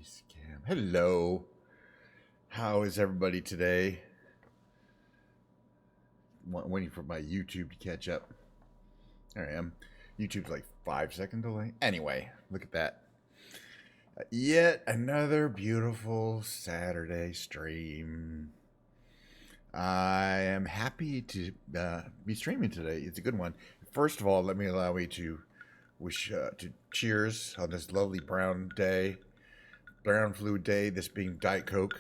Scam. Hello. How is everybody today? Waiting for my YouTube to catch up. There I am. YouTube's like 5 second delay. Anyway, look at that. Yet another beautiful Saturday stream. I am happy to be streaming today. It's a good one. First of all, let me allow me to wish to cheers on this lovely brown day. Brown fluid day, this being Diet Coke.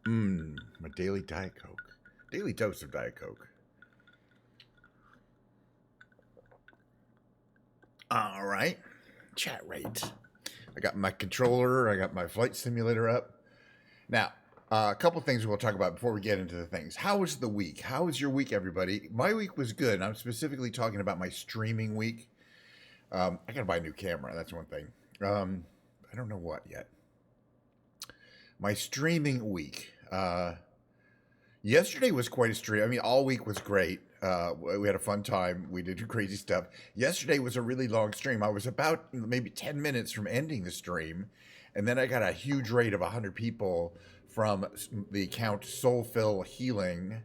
My daily Diet Coke. Daily dose of Diet Coke. All right. Chat rate. I got my controller. I got my flight simulator up. Now, a couple things we'll talk about before we get into the things. How was the week? How was your week, everybody? My week was good. I'm specifically talking about my streaming week. I got to buy a new camera. That's one thing. I don't know what yet. My streaming week. Yesterday was quite a stream. I mean, all week was great. We had a fun time. We did crazy stuff. Yesterday was a really long stream. I was about maybe 10 minutes from ending the stream. And then I got a huge rate of 100 people from the account Soulfill Healing,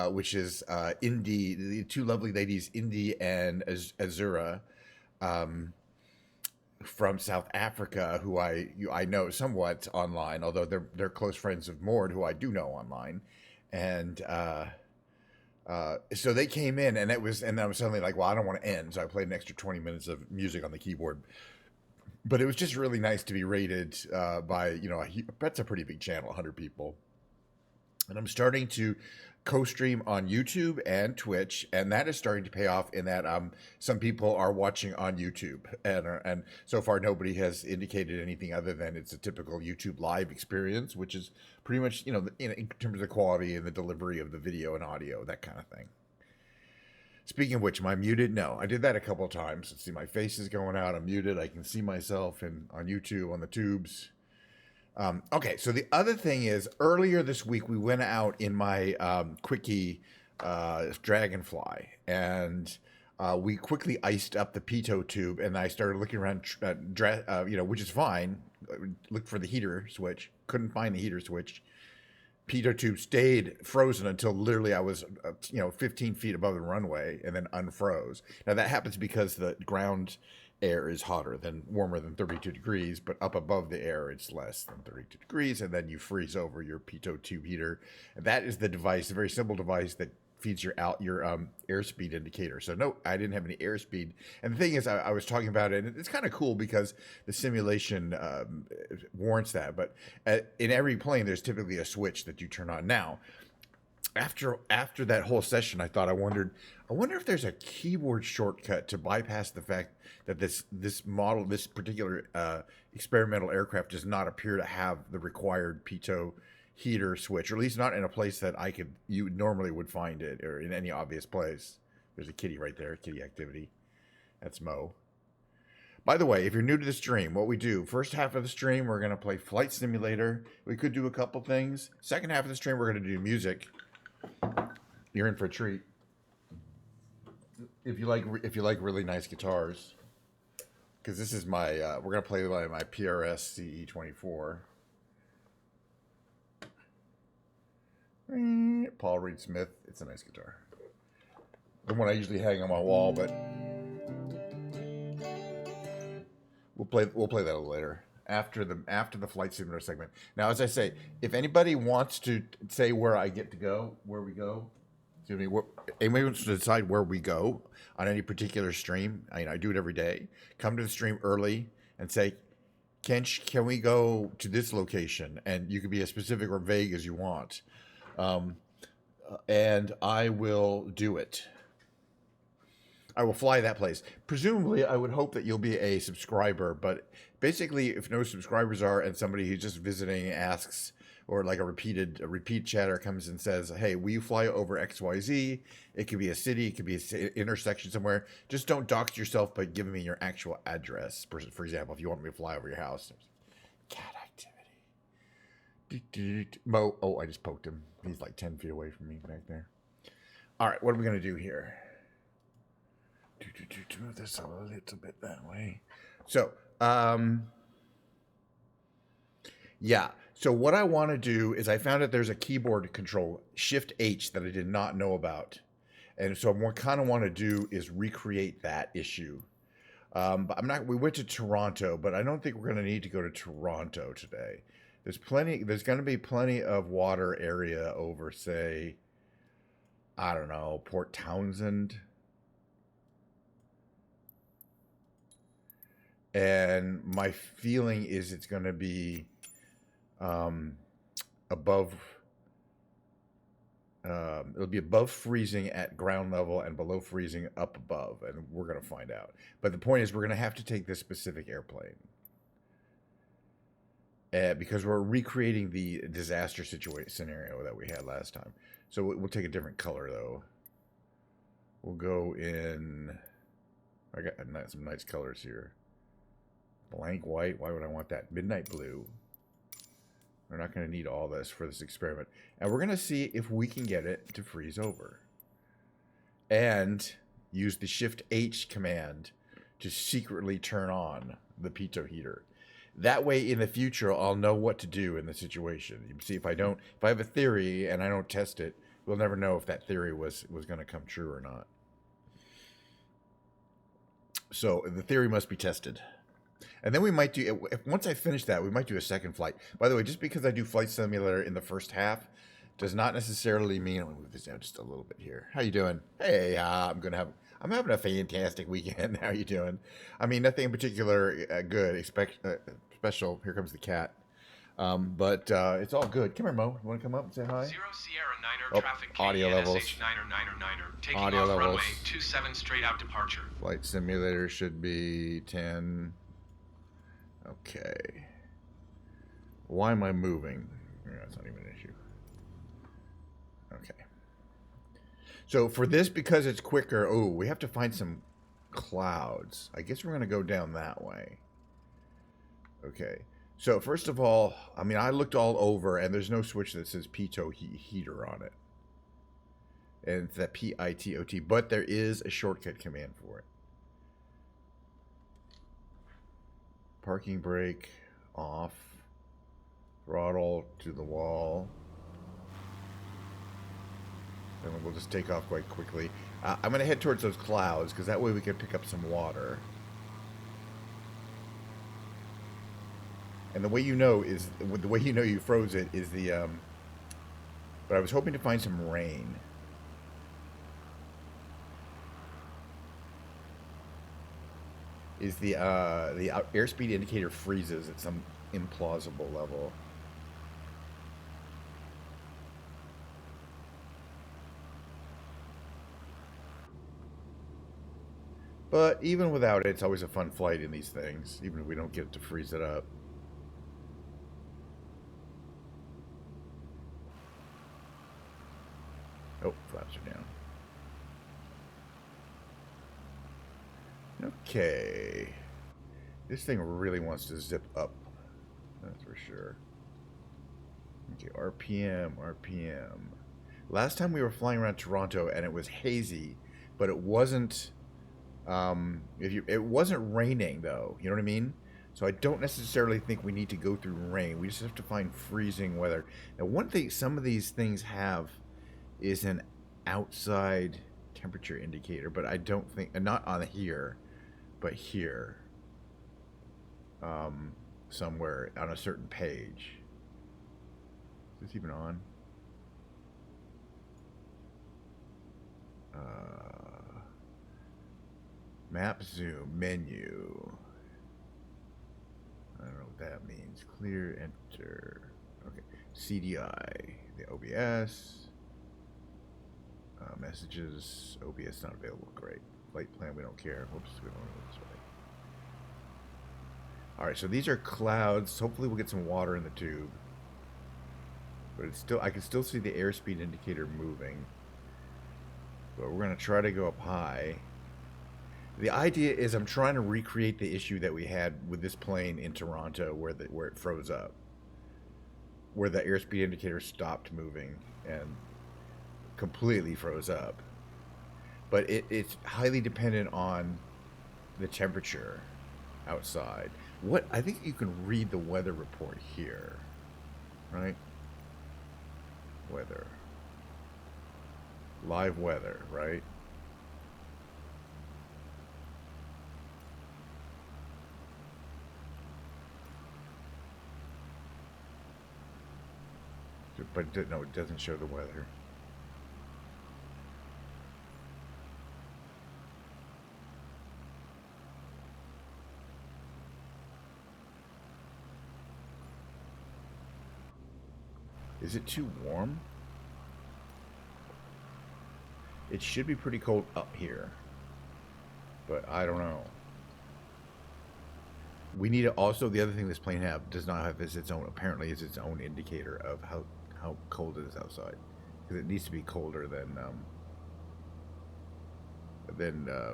which is Indy, the two lovely ladies, Indy and Azura. From South Africa, who I know somewhat online, although they're close friends of Mord, who I do know online, and so they came in, and I was suddenly like, well, I don't want to end, so I played an extra 20 minutes of music on the keyboard. But it was just really nice to be rated by that's a pretty big channel, 100 people, and I'm starting to co-stream on YouTube and Twitch, and that is starting to pay off in that some people are watching on YouTube, and so far nobody has indicated anything other than it's a typical YouTube live experience, which is pretty much in terms of the quality and the delivery of the video and audio, that kind of thing. Speaking of which, am I muted? No, I did that a couple of times. Let's see, my face is going out. I'm muted. I can see myself on YouTube on the tubes. Okay, so the other thing is, earlier this week we went out in my Quickie Dragonfly, and we quickly iced up the pitot tube, and I started looking around, which is fine. Looked for the heater switch, couldn't find the heater switch. Pitot tube stayed frozen until literally I was 15 feet above the runway, and then unfroze. Now that happens because the ground air is warmer than 32 degrees, but up above the air it's less than 32 degrees, and then you freeze over your pitot tube heater. And that is the device, a very simple device that feeds your airspeed indicator. So no, I didn't have any airspeed. And the thing is, I was talking about it, and it's kind of cool because the simulation warrants that. But in every plane, there's typically a switch that you turn on. Now, after that whole session, I wonder if there's a keyboard shortcut to bypass the fact that this particular experimental aircraft does not appear to have the required pitot heater switch, or at least not in a place that you normally would find it, or in any obvious place. There's a kitty right there, kitty activity. That's Mo. By the way, if you're new to the stream, what we do, first half of the stream, we're going to play Flight Simulator. We could do a couple things. Second half of the stream, we're going to do music. You're in for a treat. If you like really nice guitars, because this is my we're gonna play my PRS CE24. Paul Reed Smith. It's a nice guitar. The one I usually hang on my wall, but we'll play that a little later after the Flight Simulator segment. Now, as I say, if anybody wants to say where we go. Anybody wants to decide where we go on any particular stream? I do it every day. Come to the stream early and say, can we go to this location? And you can be as specific or vague as you want. And I will do it. I will fly that place. Presumably, I would hope that you'll be a subscriber, but basically, if no subscribers are, and somebody who's just visiting asks, or like a repeat chatter comes and says, hey, will you fly over XYZ? It could be a city, it could be an intersection somewhere. Just don't dox yourself, but give me your actual address. For example, if you want me to fly over your house. Cat activity. Mo, I just poked him. He's like 10 feet away from me back there. All right, what are we going to do here? Move this a little bit that way. So, Yeah. So what I want to do is I found out there's a keyboard control, Shift H, that I did not know about. And so what I kind of want to do is recreate that issue. But I'm not. We went to Toronto, but I don't think we're going to need to go to Toronto today. There's plenty. There's going to be plenty of water area over, say, I don't know, Port Townsend, and my feeling is it's going to be um, above. It'll be above freezing at ground level and below freezing up above, and we're going to find out. But the point is, we're going to have to take this specific airplane because we're recreating the disaster situation scenario that we had last time. So we'll take a different color though. We'll go in. I got some nice colors here. Blank white. Why would I want that? Midnight blue. We're not going to need all this for this experiment. And we're going to see if we can get it to freeze over. And use the Shift H command to secretly turn on the pitot heater. That way, in the future, I'll know what to do in the situation. You see, if I have a theory and I don't test it, we'll never know if that theory was going to come true or not. So the theory must be tested. And then we might do, once I finish that, we might do a second flight. By the way, just because I do Flight Simulator in the first half does not necessarily mean, I'm going to move this down just a little bit here. How you doing? Hey, I'm having a fantastic weekend. How you doing? I mean, nothing in particular good, special. Here comes the cat. But it's all good. Come here, Mo. You want to come up and say hi? Zero Sierra Niner traffic audio levels. Niner. Taking audio off levels. runway 27 straight out departure. Flight Simulator should be 10. Okay. Why am I moving? That's not even an issue. Okay. So for this, because it's quicker, we have to find some clouds. I guess we're going to go down that way. Okay. So first of all, I mean, I looked all over, and there's no switch that says pitot heater on it. And it's that P-I-T-O-T, but there is a shortcut command for it. Parking brake off, throttle to the wall. Then we'll just take off quite quickly. I'm going to head towards those clouds because that way we can pick up some water. And the way you know you froze it is the. But I was hoping to find some rain. Is the airspeed indicator freezes at some implausible level. But even without it, it's always a fun flight in these things, even if we don't get to freeze it up. Oh, flaps are down. Okay. This thing really wants to zip up. That's for sure. Okay, RPM. Last time we were flying around Toronto and it was hazy, but it wasn't it wasn't raining though, you know what I mean? So I don't necessarily think we need to go through rain. We just have to find freezing weather. Now, one thing some of these things have is an outside temperature indicator, but I don't think, and not on here, but here, somewhere on a certain page. Is this even on? Map zoom menu. I don't know what that means. Clear, enter. Okay. CDI, the OBS. Messages, OBS not available. Great. Flight plan, we don't care. Whoops, we don't know this way. Alright, so these are clouds. Hopefully we'll get some water in the tube. But it's still, I can still see the airspeed indicator moving. But we're going to try to go up high. The idea is I'm trying to recreate the issue that we had with this plane in Toronto where it froze up. Where the airspeed indicator stopped moving and completely froze up. But it's highly dependent on the temperature outside. What I think you can read the weather report here, right? Weather. Live weather, right? But no, it doesn't show the weather. Is it too warm? It should be pretty cold up here, but I don't know. We need to also, the other thing this plane does not have is its own, apparently is its own indicator of how cold it is outside, because it needs to be colder than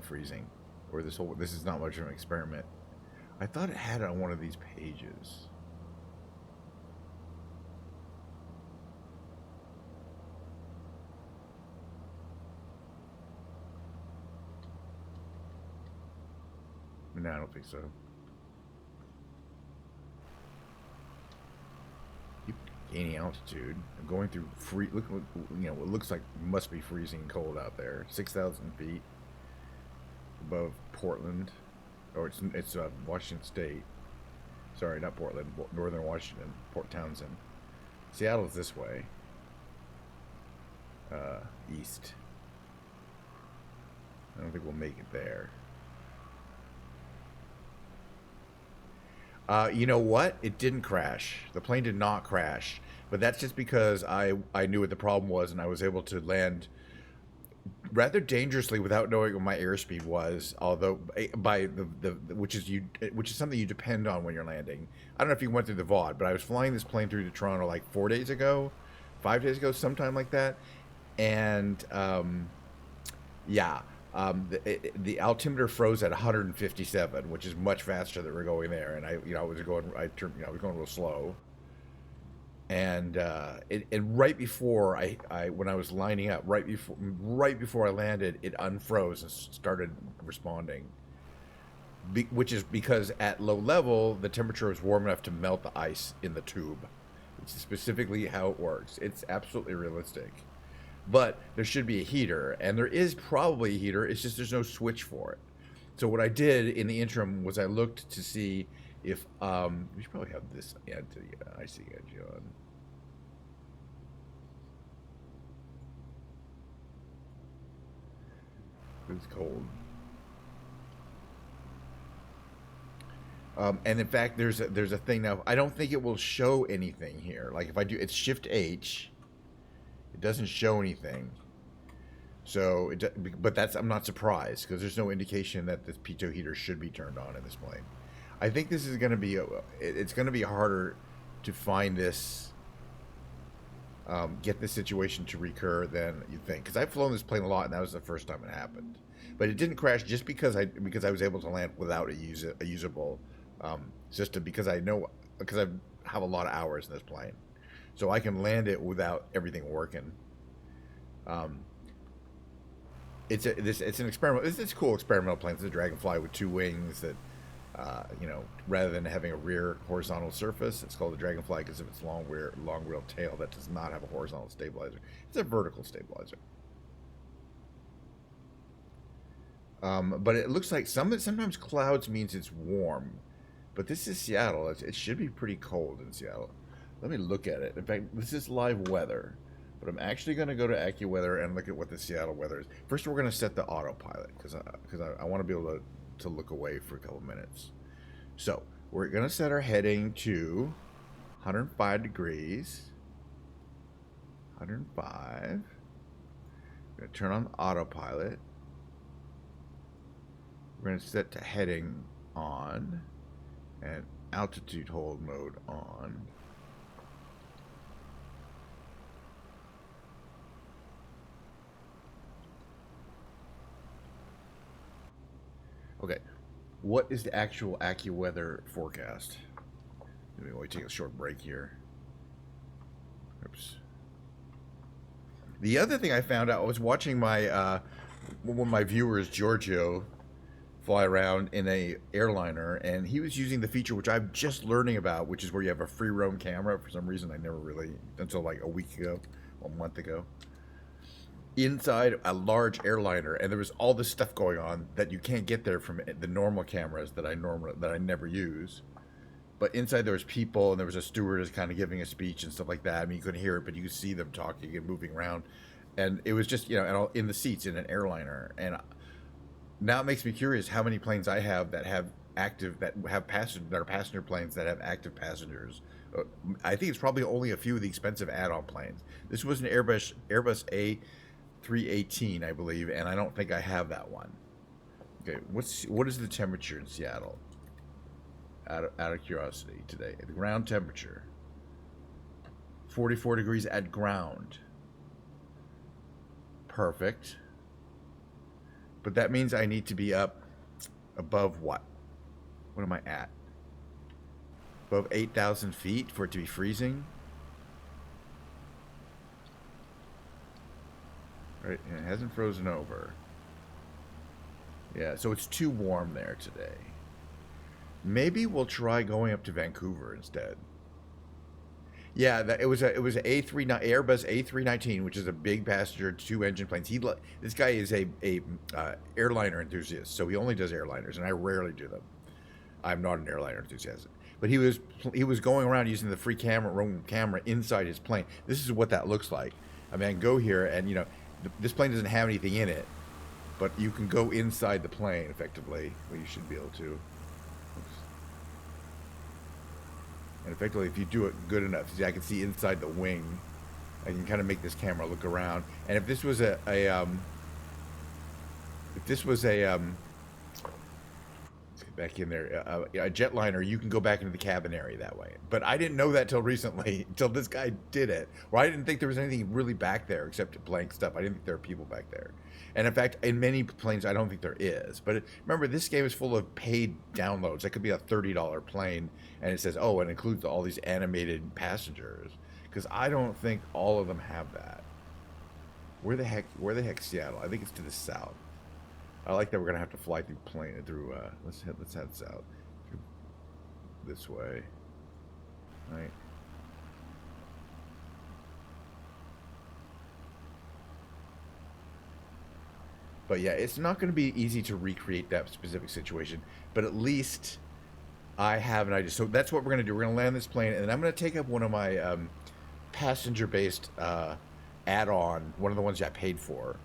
freezing. Or this is not much of an experiment. I thought it had it on one of these pages. No, I don't think so. Keep gaining altitude. I'm going through look, you know, what looks like must be freezing cold out there. 6,000 feet above Portland, or it's Washington State. Sorry, not Portland. Northern Washington, Port Townsend. Seattle's this way. East. I don't think we'll make it there. You know what? It didn't crash. The plane did not crash. But that's just because I knew what the problem was, and I was able to land rather dangerously without knowing what my airspeed was. Although by which is something you depend on when you're landing. I don't know if you went through the VOD, but I was flying this plane through to Toronto like 5 days ago, sometime like that, and yeah. The altimeter froze at 157, which is much faster than we're going there. And I was going a little slow. And right before when I was lining up, right before I landed, it unfroze and started responding. Which is because at low level, the temperature is warm enough to melt the ice in the tube. It's specifically how it works. It's absolutely realistic. But there should be a heater, and there is probably a heater. It's just there's no switch for it. So what I did in the interim was I looked to see if we should probably have this IC edge on. It's cold. And in fact, there's a thing now. I don't think it will show anything here. Like if I do, it's Shift H. It doesn't show anything. So, but I'm not surprised because there's no indication that this pitot heater should be turned on in this plane. I think this is going to be it's going to be harder to find this, get this situation to recur than you think. Because I've flown this plane a lot, and that was the first time it happened. But it didn't crash just because I was able to land without a usable system because I have a lot of hours in this plane. So I can land it without everything working. It's an experiment. It's a cool experimental plane. It's a Dragonfly with 2 wings that, rather than having a rear horizontal surface, it's called a Dragonfly because of its long wheel tail that does not have a horizontal stabilizer. It's a vertical stabilizer. But it looks like sometimes clouds means it's warm, but this is Seattle. It should be pretty cold in Seattle. Let me look at it. In fact, this is live weather, but I'm actually going to go to AccuWeather and look at what the Seattle weather is. First, we're going to set the autopilot because I want to be able to look away for a couple minutes. So we're going to set our heading to 105 degrees. 105. I'm going to turn on the autopilot. We're going to set to heading on and altitude hold mode on. Okay, what is the actual AccuWeather forecast? Maybe we take a short break here. Oops. The other thing I found out, I was watching my one of my viewers, Giorgio, fly around in a airliner, and he was using the feature which I'm just learning about, which is where you have a free roam camera. For some reason, I never really, until like a week ago, a month ago, inside a large airliner, and there was all this stuff going on that you can't get there from the normal cameras that I never use. But inside there was people, and there was a stewardess kind of giving a speech and stuff like that. I mean, you couldn't hear it, but you could see them talking and moving around, and it was just and in the seats in an airliner. And now it makes me curious how many planes I have that have passenger planes that have active passengers. I think it's probably only a few of the expensive add-on planes. This was an Airbus A318, I believe, and I don't think I have that one. Okay, what is the temperature in Seattle? Out of curiosity today, the ground temperature 44 degrees at ground. Perfect. But that means I need to be up above what? What am I at? Above 8,000 feet for it to be freezing? Right, and it hasn't frozen over. Yeah, so it's too warm there today. Maybe we'll try going up to Vancouver instead. Yeah, it was Airbus A319, which is a big passenger 2-engine planes. This guy is a airliner enthusiast, so he only does airliners, and I rarely do them. I'm not an airliner enthusiast, but he was going around using the free roam camera inside his plane. This is what that looks like. I mean, I can go here, and this plane doesn't have anything in it, but you can go inside the plane effectively. Well, you should be able to. And effectively, if you do it good enough, see, I can see inside the wing. I can kind of make this camera look around. And if this was a let's get back in there, a jetliner, you can go back into the cabin area that way. But I didn't know that till recently, until this guy did it. Or I didn't think there was anything really back there except blank stuff. I didn't think there were people back there. And in fact, in many planes, I don't think there is. But remember, this game is full of paid downloads. That could be a $30 plane, and it says, oh, it includes all these animated passengers. Because I don't think all of them have that. Where the heck Seattle? I think it's to the south. I like that we're gonna have to fly through. Let's head south. This way, right? But yeah, it's not going to be easy to recreate that specific situation. But at least I have an idea. So that's what we're going to do. We're going to land this plane, and then I'm going to take up one of my passenger-based add-on, one of the ones I paid for.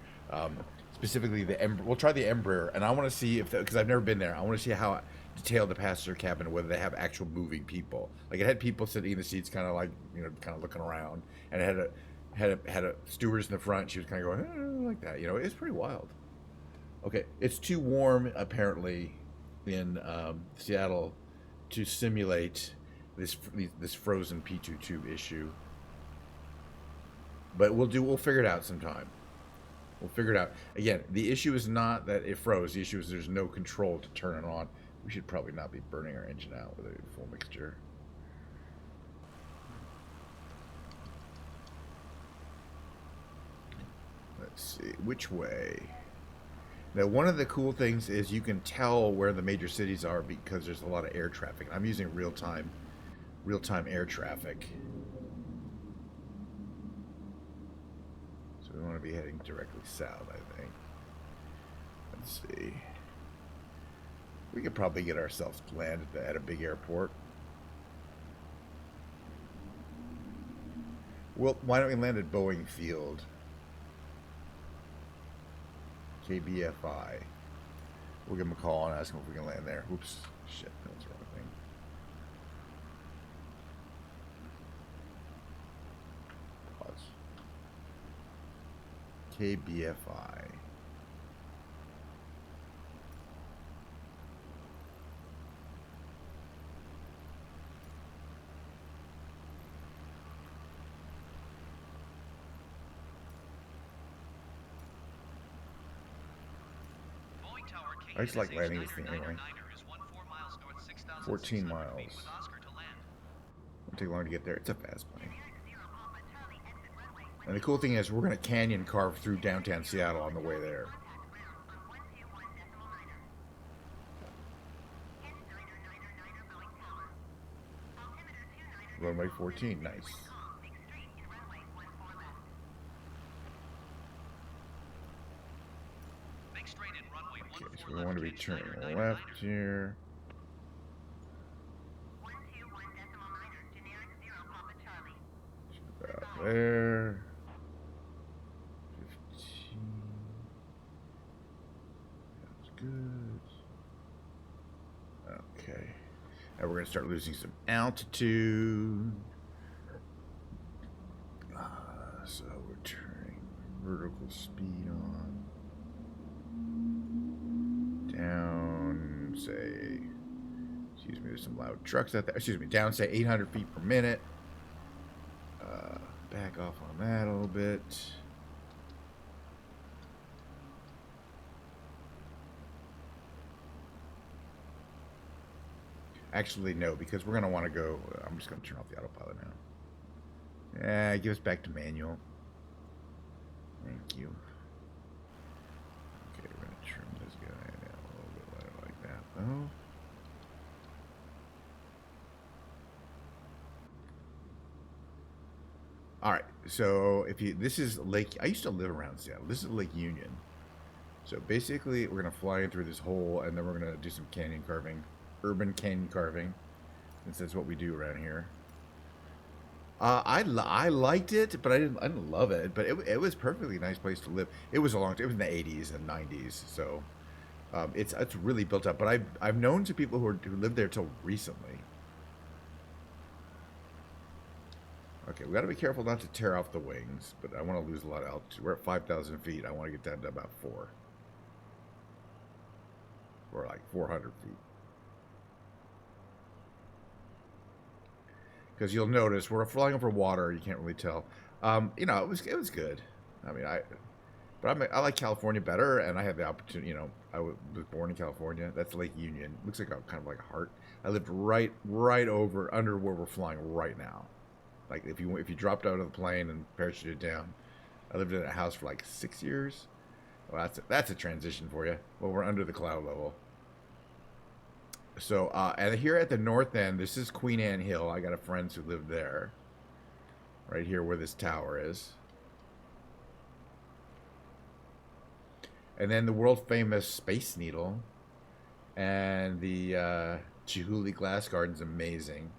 Specifically, we'll try the Embraer, and I want to see because I've never been there. I want to see how detailed the passenger cabin, whether they have actual moving people. Like it had people sitting in the seats, kind of like kind of looking around, and it had a stewardess in the front. She was kind of going like that. It's pretty wild. Okay, it's too warm apparently in Seattle to simulate this frozen P22 issue. But we'll figure it out sometime. We'll figure it out. Again, the issue is not that it froze. The issue is there's no control to turn it on. We should probably not be burning our engine out with a full mixture. Let's see, which way? Now, one of the cool things is you can tell where the major cities are because there's a lot of air traffic. I'm using real-time air traffic. So we want to be heading directly south, I think. Let's see. We could probably get ourselves landed at a big airport. Well, why don't we land at Boeing Field? KBFI. We'll give them a call and ask them if we can land there. Oops. Shit, that was the wrong thing. Pause. KBFI. I just like landing this thing anyway. 14 miles. Won't take long to get there. It's a fast plane. And the cool thing is we're going to canyon carve through downtown Seattle on the way there. Runway 14, nice. Okay, so we want to be turning left here. About there. 15. That's good. Okay. Now we're going to start losing some altitude. So we're turning vertical speed on. Down, say, excuse me, there's some loud trucks out there. Excuse me, down, say, 800 feet per minute. Back off on that a little bit. Actually, no, because we're going to want to go. I'm just going to turn off the autopilot now. Give us back to manual. Thank you. Okay, we're going to trim this guy down a little bit lighter like that, though. All right, so this is Lake. I used to live around Seattle. This is Lake Union. So basically, we're gonna fly in through this hole, and then we're gonna do some canyon carving, urban canyon carving, since that's what we do around here. I liked it, but I didn't love it. But it was perfectly nice place to live. It was a long time. It was in the 80s and 90s, so it's really built up. But I've known some people who lived there till recently. Okay, we got to be careful not to tear off the wings, but I want to lose a lot of altitude. We're at 5,000 feet. I want to get down to about 4. Or like 400 feet. Because you'll notice we're flying over water. You can't really tell. You know, it was good. I mean, I like California better, and I had the opportunity. You know, I was born in California. That's Lake Union. Looks like kind of like a heart. I lived right over under where we're flying right now. Like if you dropped out of the plane and parachuted down, I lived in a house for like 6 years. Well, that's a transition for you. Well, we're under the cloud level. So and here at the north end, this is Queen Anne Hill. I got a friends who live there. Right here where this tower is. And then the world famous Space Needle, and the Chihuly Glass Garden's amazing.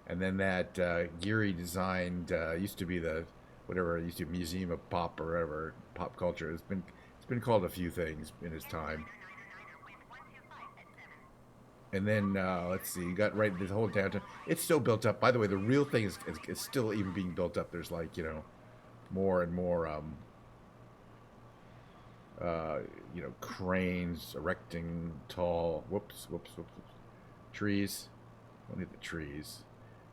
And then that Geary designed used to be the whatever it used to be, Museum of Pop or whatever, pop culture. It's been called a few things in its time. And then let's see, you got right this whole downtown. It's still built up. By the way, the real thing is still even being built up. There's like, you know, more and more you know, cranes erecting tall whoops trees. Don't hit the trees.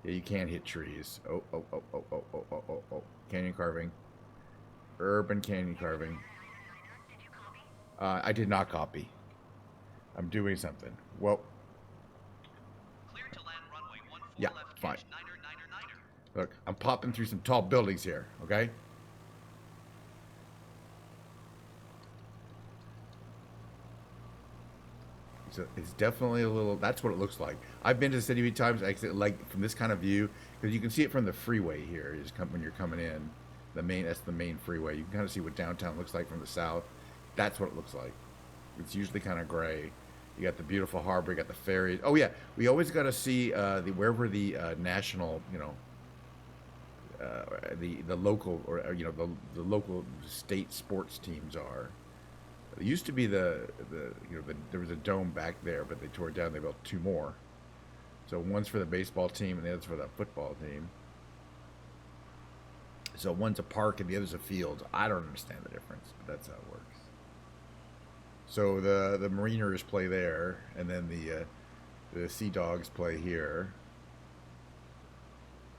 Yeah, you can't hit trees. Oh. Canyon carving. Urban canyon carving. I did not copy. I'm doing something. Well. Clear to land runway 14 Yeah, left fine. catch, niner. Look, I'm popping through some tall buildings here, okay? So it's definitely a little. That's what it looks like. I've been to the city many times. Like from this kind of view, because you can see it from the freeway here. When you're coming in, that's the main freeway. You can kind of see what downtown looks like from the south. That's what it looks like. It's usually kind of gray. You got the beautiful harbor. You got the ferries. Oh yeah, we always got to see wherever the national, you know, the local or you know the local state sports teams are. It used to be there was a dome back there, but they tore it down. They built 2 more. So one's for the baseball team and the other's for the football team. So one's a park and the other's a field. I don't understand the difference, but that's how it works. So the Mariners play there, and then the Sea Dogs play here.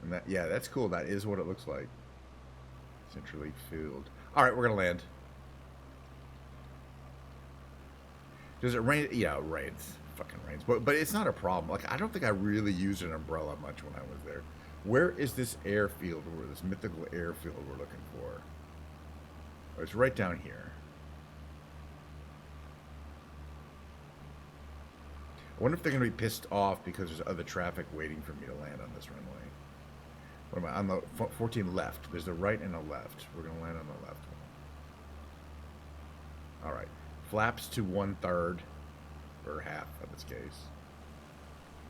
And that's cool. That is what it looks like. Central League Field. All right, we're gonna land. Does it rain? Yeah, it rains. Fucking rains. But it's not a problem. Like, I don't think I really used an umbrella much when I was there. Where is this airfield, or this mythical airfield we're looking for? Oh, it's right down here. I wonder if they're going to be pissed off because there's other traffic waiting for me to land on this runway. What am I on the 14 left? There's a right and a left. We're gonna land on the left one. All right. Flaps to 1/3 or half in this case.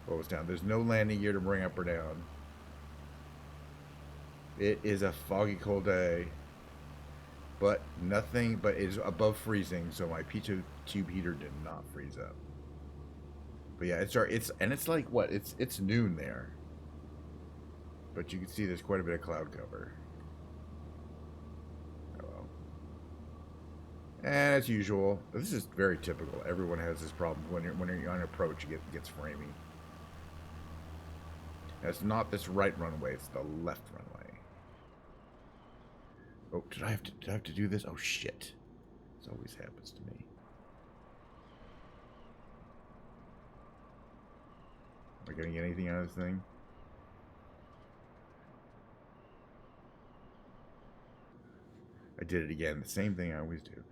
Goes down. There's no landing gear to bring up or down. It is a foggy, cold day, but nothing. But it is above freezing, so my pizza tube heater did not freeze up. But yeah, it's like what? It's noon there. But you can see there's quite a bit of cloud cover. Oh well. And as usual, this is very typical. Everyone has this problem when you're on approach, it gets framing. It's not this right runway; it's the left runway. Oh, did I have to do this? Oh shit! This always happens to me. Am I gonna get anything out of this thing? I did it again. The same thing I always do.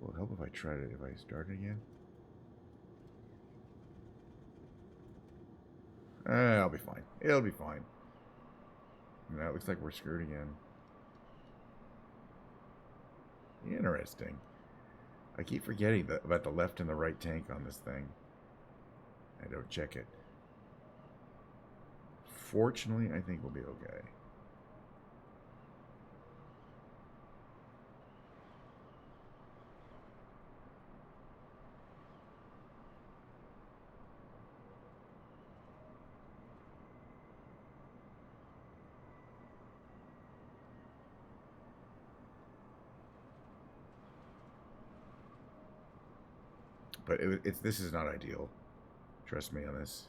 Will it help if I tried it? If I start it again? I'll be fine. It'll be fine. Now it looks like we're screwed again. Interesting. I keep forgetting about the left and the right tank on this thing. I don't check it. Fortunately, I think we'll be okay. But this is not ideal. Trust me on this.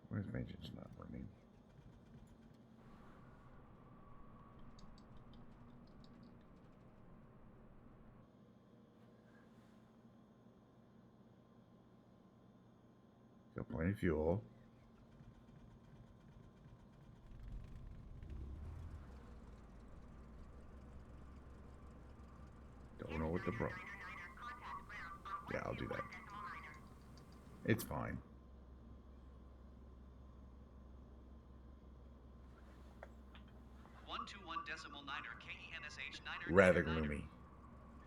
Where's my engine's not running? Got plenty of fuel. Don't know what the problem. Yeah, I'll do that. It's fine. Rather gloomy.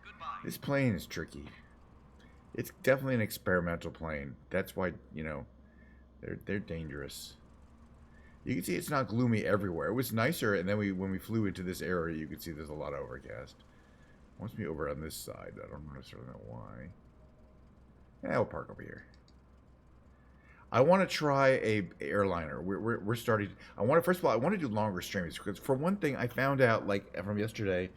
Goodbye. This plane is tricky. It's definitely an experimental plane. That's why, you know, they're dangerous. You can see it's not gloomy everywhere. It was nicer, and then when we flew into this area, you could see there's a lot of overcast. It wants me over on this side. I don't necessarily know why. Yeah, we'll park over here. I want to try a airliner. We're starting. First of all, I want to do longer streams because for one thing, I found out like from yesterday,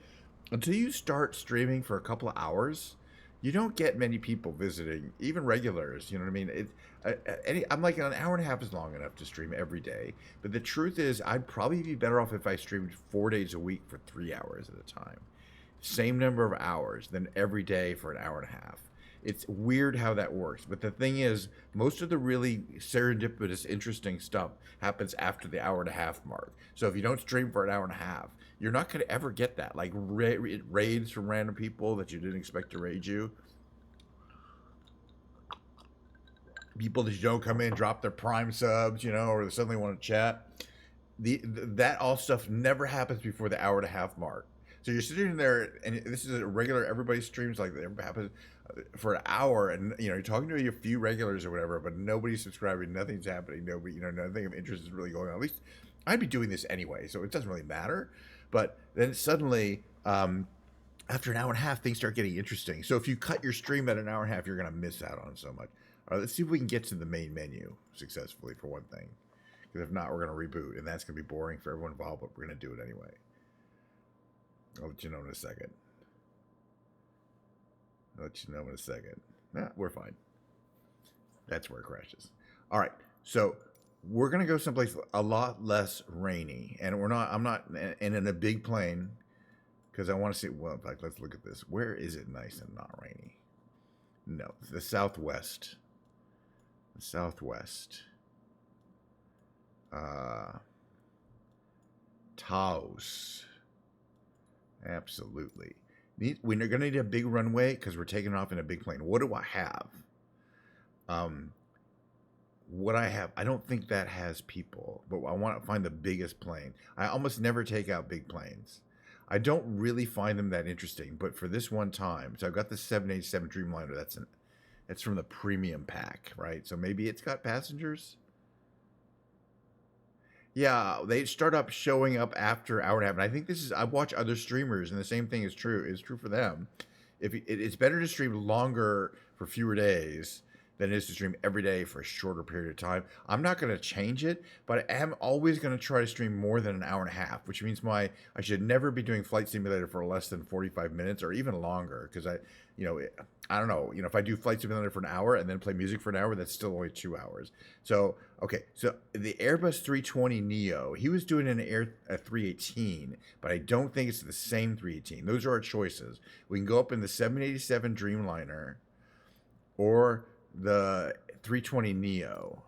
until you start streaming for a couple of hours, you don't get many people visiting, even regulars. You know what I mean? I'm like an hour and a half is long enough to stream every day. But the truth is, I'd probably be better off if I streamed 4 days a week for 3 hours at a time, same number of hours than every day for an hour and a half. It's weird how that works. But the thing is, most of the really serendipitous, interesting stuff happens after the hour and a half mark. So if you don't stream for an hour and a half, you're not going to ever get that. Like raids from random people that you didn't expect to raid you. People that you don't come in, drop their Prime subs, you know, or they suddenly want to chat. That all stuff never happens before the hour and a half mark. So you're sitting there, and this is a regular, everybody streams like that happens for an hour, and you know you're talking to a few regulars or whatever, but nobody's subscribing, nothing's happening, nobody, you know, nothing of interest is really going on. At least I'd be doing this anyway, so it doesn't really matter. But then suddenly, after an hour and a half, things start getting interesting. So if you cut your stream at an hour and a half, you're gonna miss out on so much. All right, let's see if we can get to the main menu successfully for one thing, because if not, we're gonna reboot, and that's gonna be boring for everyone involved. But we're gonna do it anyway. I'll let you know in a second. Nah, we're fine. That's where it crashes. All right, so we're gonna go someplace a lot less rainy, and I'm not in a big plane because I want to see. Well, in fact, let's look at this. Where is it nice and not rainy? no, the southwest. The southwest. Taos. Absolutely. We're going to need a big runway because we're taking off in a big plane. What do I have? What I have, I don't think that has people, but I want to find the biggest plane. I almost never take out big planes. I don't really find them that interesting, but for this one time, so I've got the 787 Dreamliner. That's from the premium pack, right? So maybe it's got passengers. Yeah, they start up showing up after hour and a half. And I think this is, I watch other streamers, and the same thing is true for them. It's better to stream longer for fewer days than it is to stream every day for a shorter period of time. I'm not going to change it, but I am always going to try to stream more than an hour and a half, which means I should never be doing Flight Simulator for less than 45 minutes or even longer, because I don't know, if I do Flight Simulator for an hour and then play music for an hour, that's still only 2 hours. So, okay, so the Airbus 320 Neo, he was doing a 318, but I don't think it's the same 318. Those are our choices. We can go up in the 787 Dreamliner or the 320 Neo.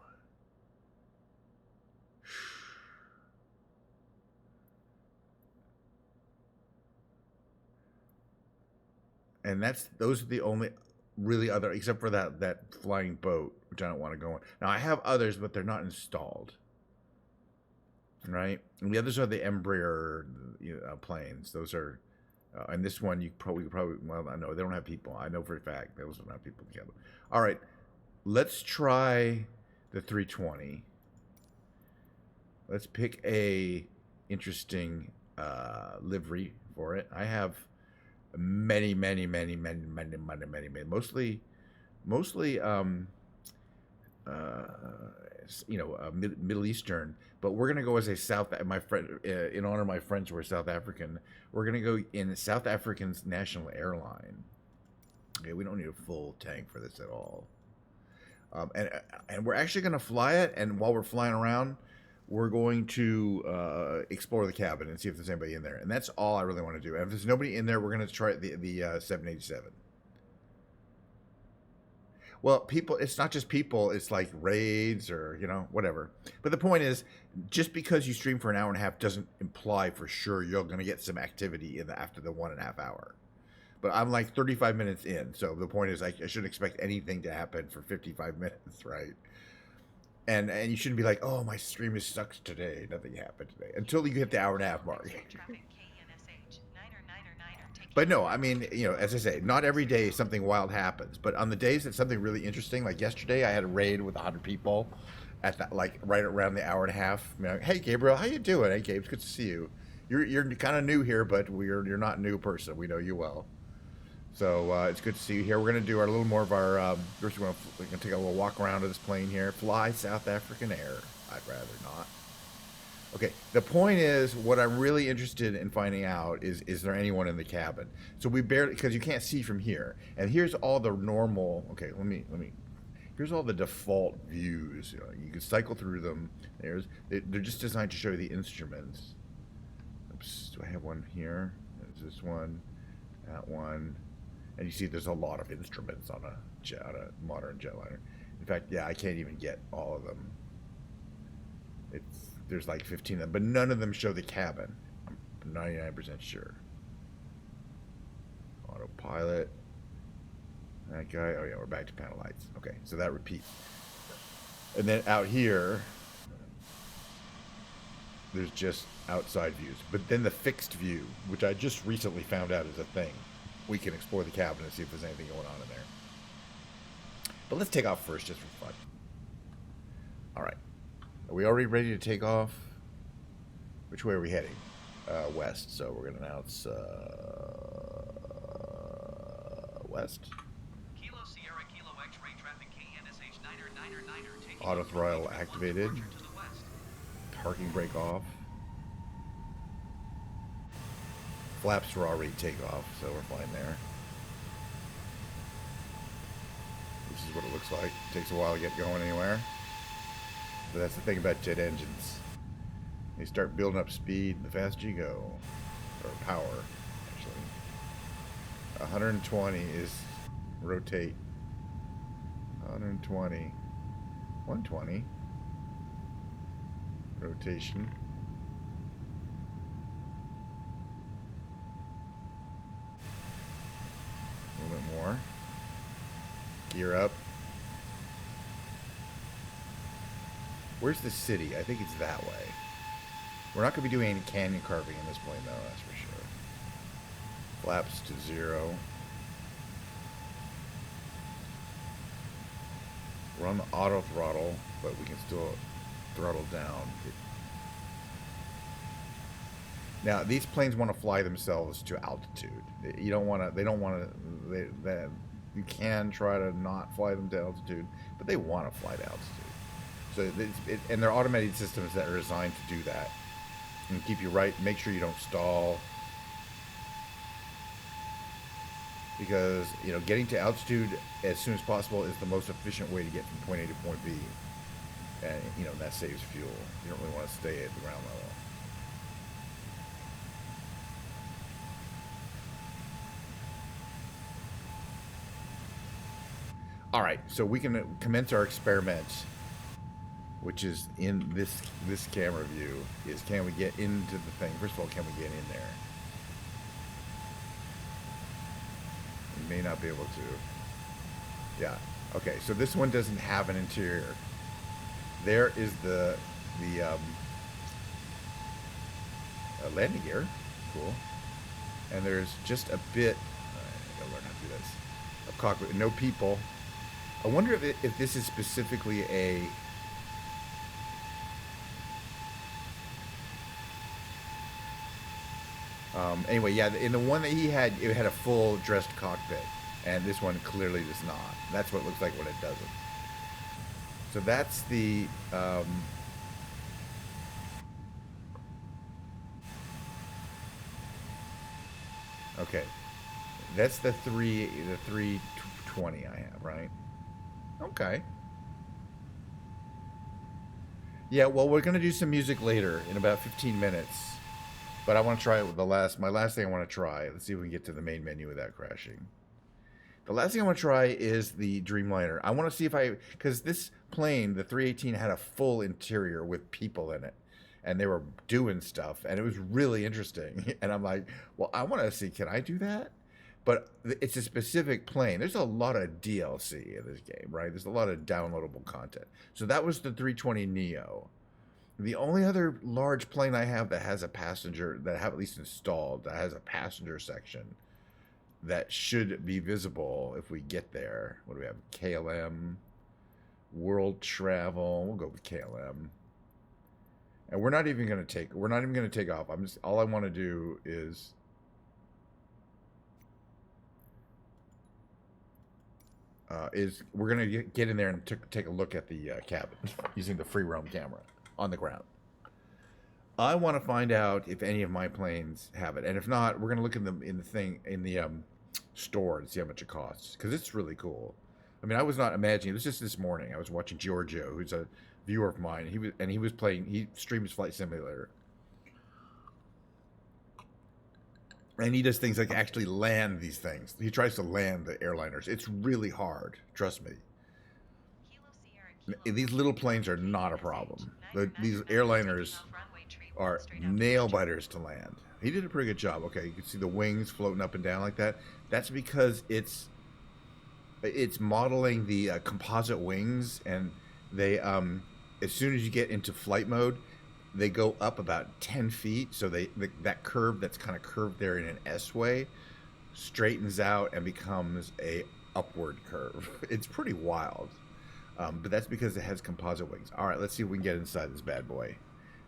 And those are the only really other, except for that flying boat, which I don't want to go on. Now I have others, but they're not installed. Right? And the others are the Embraer planes. Those are, and this one you probably, well, I know they don't have people. I know for a fact those don't have people together. All right, let's try the 320. Let's pick a interesting livery for it. I have many, mostly Middle Eastern, but we're gonna go as my friend, in honor of my friends who are South African, we're gonna go in South African's national airline. Okay, we don't need a full tank for this at all. And we're actually gonna fly it, and while we're flying around, we're going to explore the cabin and see if there's anybody in there. And that's all I really want to do. And if there's nobody in there, we're going to try the 787. Well, people, it's not just people. It's like raids or, whatever. But the point is, just because you stream for an hour and a half doesn't imply for sure you're going to get some activity after the 1.5 hour. But I'm like 35 minutes in. So the point is I shouldn't expect anything to happen for 55 minutes, right? And you shouldn't be like, oh, my stream is sucks today. Nothing happened today. Until you hit the hour and a half mark. But no, I mean, as I say, not every day something wild happens. But on the days that something really interesting, like yesterday, I had a raid with 100 people at that, like right around the hour and a half. Hey, Gabriel, how you doing? Hey, Gabe, it's good to see you. You're kind of new here, but you're not a new person. We know you well. So it's good to see you here. We're going to do a little more of our, first we're going to take a little walk around to this plane here. Fly South African Air. I'd rather not. Okay, the point is, what I'm really interested in finding out is there anyone in the cabin? So we barely, because you can't see from here. And here's all the normal, okay, here's all the default views. You can cycle through them. They're just designed to show you the instruments. Oops, do I have one here? There's this one, that one. And you see there's a lot of instruments on a modern jetliner. In fact, yeah, I can't even get all of them. There's like 15 of them, but none of them show the cabin. I'm 99% sure. Autopilot. That guy. Oh yeah, we're back to panel lights. Okay, so that repeats. And then out here, there's just outside views. But then the fixed view, which I just recently found out is a thing. We can explore the cabin and see if there's anything going on in there. But let's take off first, just for fun. All right. Are we already ready to take off? Which way are we heading? West. So we're going to announce west. Kilo Sierra Kilo X-ray traffic KNSH 9er taking Auto throttle activated. to the west. Parking brake off. Flaps were already takeoff, so we're fine there. This is what it looks like. Takes a while to get going anywhere. But that's the thing about jet engines. They start building up speed the faster you go. Or power, actually. 120 is rotate 120. 120. Rotation. A little bit more. Gear up. Where's the city? I think it's that way. We're not going to be doing any canyon carving in this plane, though, that's for sure. Flaps to 0. We're on the auto throttle, but we can still throttle down. Now, these planes want to fly themselves to altitude. You don't want to. They don't want to. You can try to not fly them to altitude, but they want to fly to altitude. So, and they're automated systems that are designed to do that and keep you right. Make sure you don't stall, because getting to altitude as soon as possible is the most efficient way to get from point A to point B, and that saves fuel. You don't really want to stay at the ground level. All right, so we can commence our experiment, which is in this camera view. Is can we get into the thing? First of all, can we get in there? We may not be able to. Yeah. Okay, so this one doesn't have an interior. There is the landing gear. Cool. And there's just a bit. I gotta learn how to do this. A cockpit. No people. I wonder if this is specifically a. Anyway, yeah, in the one that he had, it had a full dressed cockpit, and this one clearly does not. That's what it looks like when it doesn't. So that's the. Okay, that's the 320 I have, right? Okay. Yeah, well, we're gonna do some music later in about 15 minutes. But I want to try it with my last thing I want to try. Let's see if we can get to the main menu without crashing. The last thing I want to try is the Dreamliner. I want to see if because this plane, the 318, had a full interior with people in it. And they were doing stuff, and it was really interesting. And I'm like, well, I want to see, can I do that? But it's a specific plane. There's a lot of DLC in this game, right? There's a lot of downloadable content. So that was the 320 Neo. The only other large plane I have that has a passenger, that I have at least installed, that has a passenger section that should be visible if we get there. What do we have? KLM, World Travel. We'll go with KLM. And we're not even going to take off. All I want to do is we're going to get in there and take a look at the cabin using the free roam camera on the ground. I want to find out if any of my planes have it, and if not, we're going to look in the store and see how much it costs, because it's really cool. I mean, I was not imagining. It was just this morning. I was watching Giorgio, who's a viewer of mine. He streams Flight Simulator, and he does things like actually land these things. He tries to land the airliners. It's really hard. Trust me. These little planes are not a problem. These airliners are nail biters to land. He did a pretty good job. Okay, you can see the wings floating up and down like that. That's because it's modeling the composite wings, and they as soon as you get into flight mode, they go up about 10 feet. So that curve that's kind of curved there in an S way straightens out and becomes a upward curve. It's pretty wild. But that's because it has composite wings. All right, let's see if we can get inside this bad boy.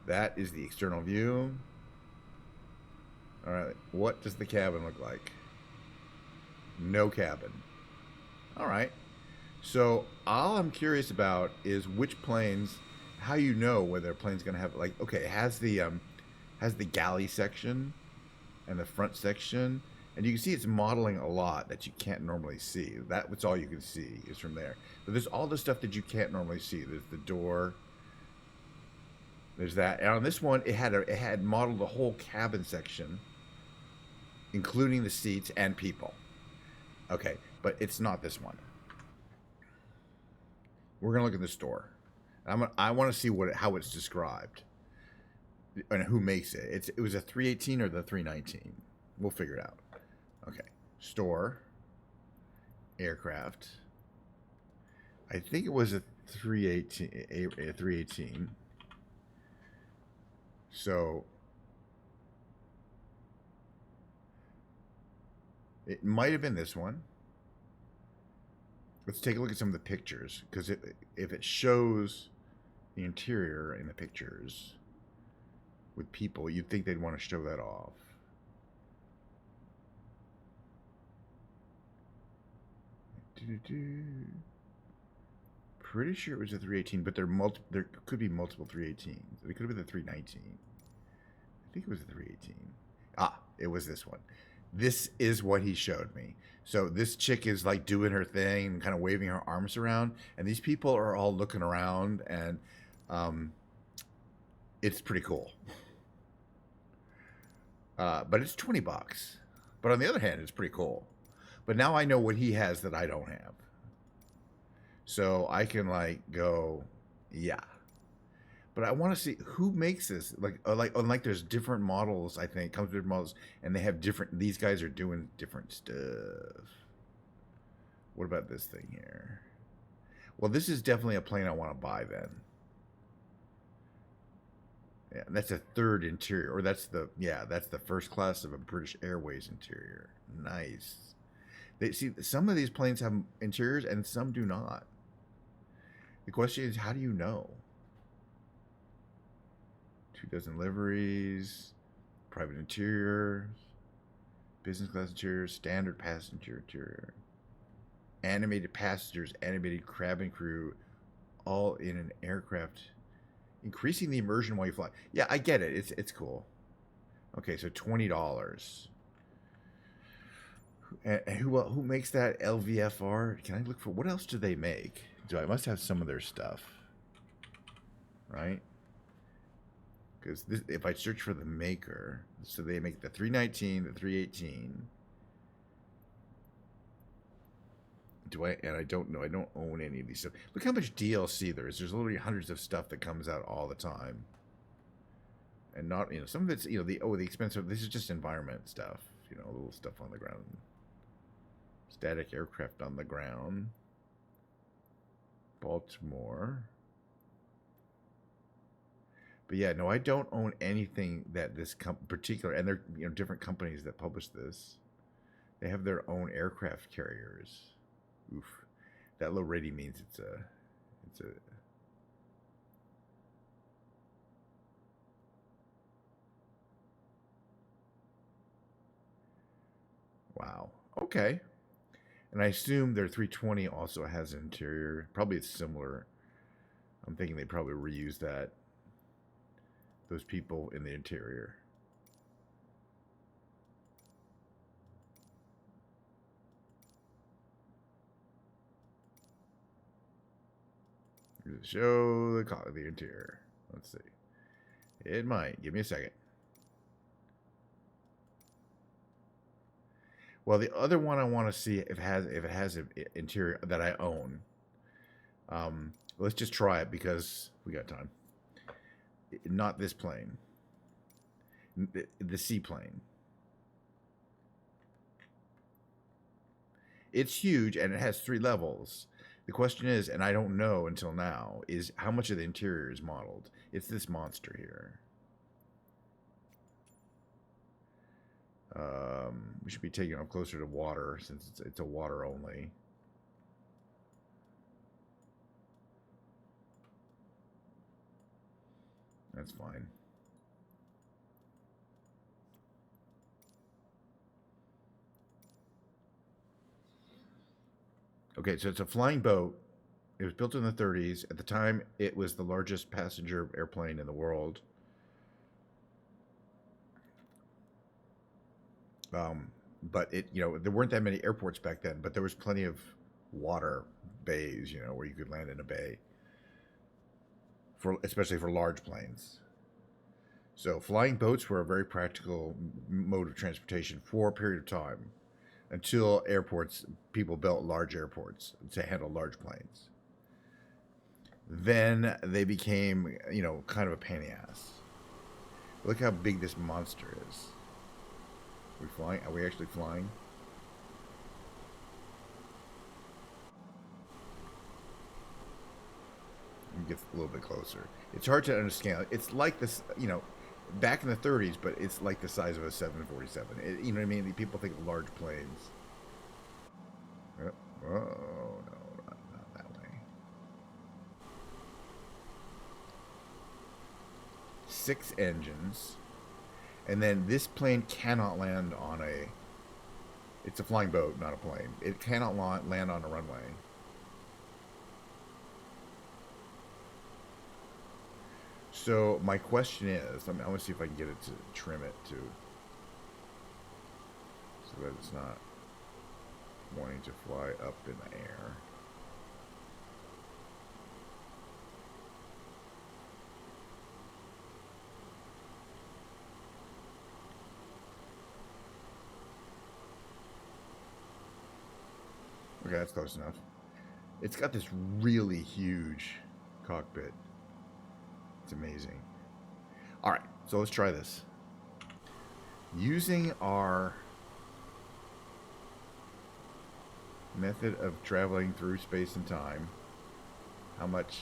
That is the external view. All right, what does the cabin look like? No cabin. All right. So all I'm curious about is which planes, how you know whether a plane's going to have, like, okay, it has the galley section and the front section. And you can see it's modeling a lot that you can't normally see. That's all you can see is from there. But there's all the stuff that you can't normally see. There's the door. There's that. And on this one, it had modeled the whole cabin section, including the seats and people. Okay, but it's not this one. We're gonna look at the store. I want to see how it's described and who makes it. It was a 318 or the 319. We'll figure it out. Okay, store, aircraft. I think it was a 318. A 318. So it might have been this one. Let's take a look at some of the pictures, because if it shows the interior in the pictures with people, you'd think they'd want to show that off. Pretty sure it was a 318, but there could be multiple 318s. It could have been the 319. I think it was a 318. Ah, it was this one. This is what he showed me. So this chick is like doing her thing and kind of waving her arms around, and these people are all looking around, and it's pretty cool. But it's $20. But on the other hand, it's pretty cool. But now I know what he has that I don't have. So I can like go, yeah. But I want to see who makes this. Like there's different models. I think comes with different models, and they have different. These guys are doing different stuff. What about this thing here? Well, this is definitely a plane I want to buy then. Yeah, that's a third interior, or that's the first class of a British Airways interior. Nice. They see some of these planes have interiors and some do not. The question is, how do you know? 24 liveries, private interiors, business class interior, standard passenger interior, animated passengers, animated cabin crew, all in an aircraft, increasing the immersion while you fly. Yeah, I get it. It's cool. Okay, so $20. And who makes that LVFR? Can I look for what else do they make? I must have some of their stuff, right? Because if I search for the maker, so they make the 319, the 318. I don't know. I don't own any of these stuff. Look how much DLC there is. There's literally hundreds of stuff that comes out all the time. And not, some of it's, the expensive. This is just environment stuff. Little stuff on the ground. Static aircraft on the ground. Baltimore. But yeah, no, I don't own anything that this particular, and they're different companies that publish this. They have their own aircraft carriers. Oof, that low rating means it's a. Wow. Okay. And I assume their 320 also has an interior. Probably it's similar. I'm thinking they probably reuse that. Those people in the interior. Show the interior. Let's see. It might. Give me a second. Well, the other one I want to see if it has an interior that I own. Let's just try it because we got time. Not this plane. The seaplane. It's huge and it has 3 levels. The question is, and I don't know until now, is how much of the interior is modeled. It's this monster here. We should be taking them closer to water since it's a water only. That's fine. Okay, so it's a flying boat. It was built in the 30s. At the time, it was the largest passenger airplane in the world. But there weren't that many airports back then, but there was plenty of water bays, where you could land in a bay, especially for large planes. So flying boats were a very practical mode of transportation for a period of time, until people built large airports to handle large planes. Then they became, kind of a pain in the ass. Look how big this monster is. Are we flying? Are we actually flying? Let me get a little bit closer. It's hard to understand. It's like this, back in the 30s, but it's like the size of a 747. You know what I mean? People think of large planes. Oh, no, not that way. 6 engines. And then this plane cannot land on a... It's a flying boat, not a plane. It cannot land on a runway. So my question is, I want to see if I can get it to trim it to... so that it's not wanting to fly up in the air. Okay, that's close enough. It's got this really huge cockpit. It's amazing. All right, so let's try this. Using our method of traveling through space and time, how much?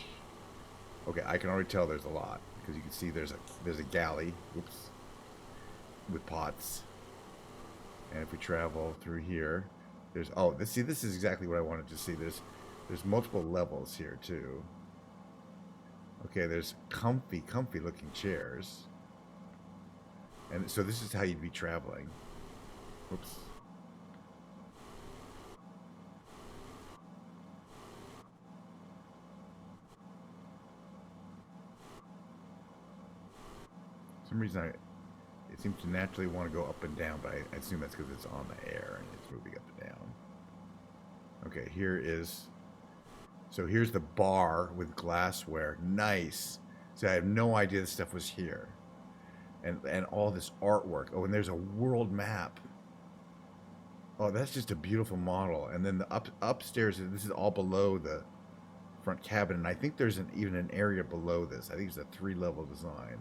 Okay, I can already tell there's a lot because you can see there's a galley, whoops, with pots. And if we travel through here, there's this is exactly what I wanted to see. There's multiple levels here too. Okay, there's comfy looking chairs. And so this is how you'd be traveling. Whoops. For some reason it seems to naturally want to go up and down, but I assume that's because it's on the air and it's moving up and down. Okay, so here's the bar with glassware. Nice. So I have no idea this stuff was here. And all this artwork. Oh, and there's a world map. Oh, that's just a beautiful model. And then the upstairs, this is all below the front cabin. And I think there's even an area below this. I think it's a 3-level design.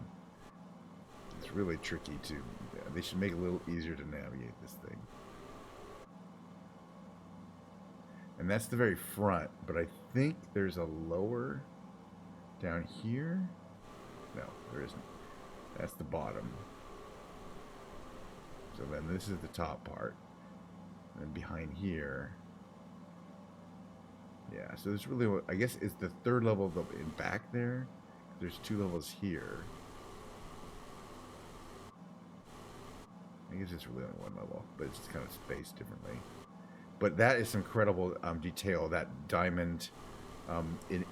It's really tricky to... They should make it a little easier to navigate this thing. And that's the very front, but I think there's a lower down here. No, there isn't. That's the bottom. So then this is the top part. And then behind here. Yeah, so there's really, I guess it's the 3rd level in back there. There's 2 levels here. I guess it's really only 1 level, but it's just kind of spaced differently. But that is some incredible detail. That diamond,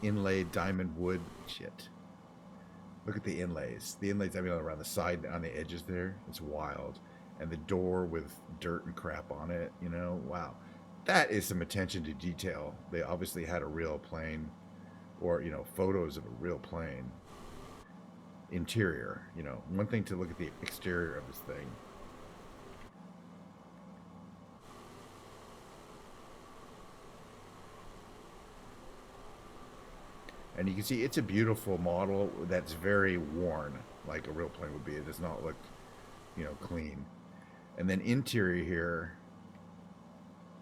inlaid diamond wood. Shit. Look at the inlays. The inlays, I mean, around the side, on the edges there. It's wild. And the door with dirt and crap on it, Wow. That is some attention to detail. They obviously had a real plane, or, photos of a real plane. Interior, One thing to look at the exterior of this thing. And you can see it's a beautiful model that's very worn, like a real plane would be. It does not look, clean. And then interior here,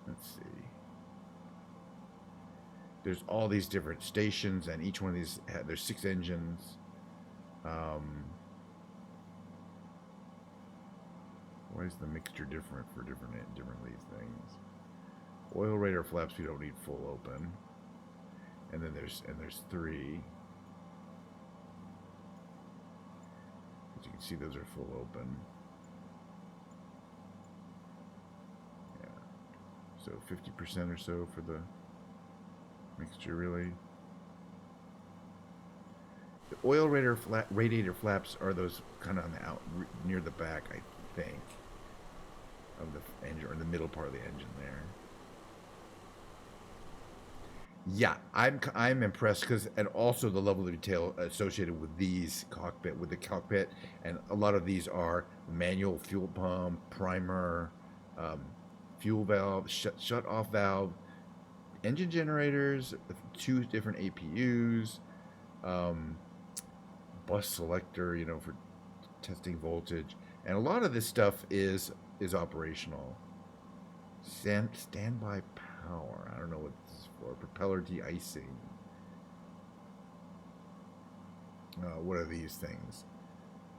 let's see. There's all these different stations, and each one of these, there's 6 engines. Why is the mixture different for different these things? Oil radiator flaps we don't need full open. And then there's 3. As you can see, those are full open. Yeah. So 50% or so for the mixture, really. The oil radiator flaps are those kind of on the near the back, I think, of the engine, or in the middle part of the engine there. Yeah, I'm impressed and also the level of detail associated with with the cockpit, and a lot of these are manual fuel pump, primer, fuel valve, shut off valve, engine generators, 2 different APUs, Um, bus selector, for testing voltage, and a lot of this stuff is operational. Standby power. I don't know what this is for. Propeller de-icing. What are these things?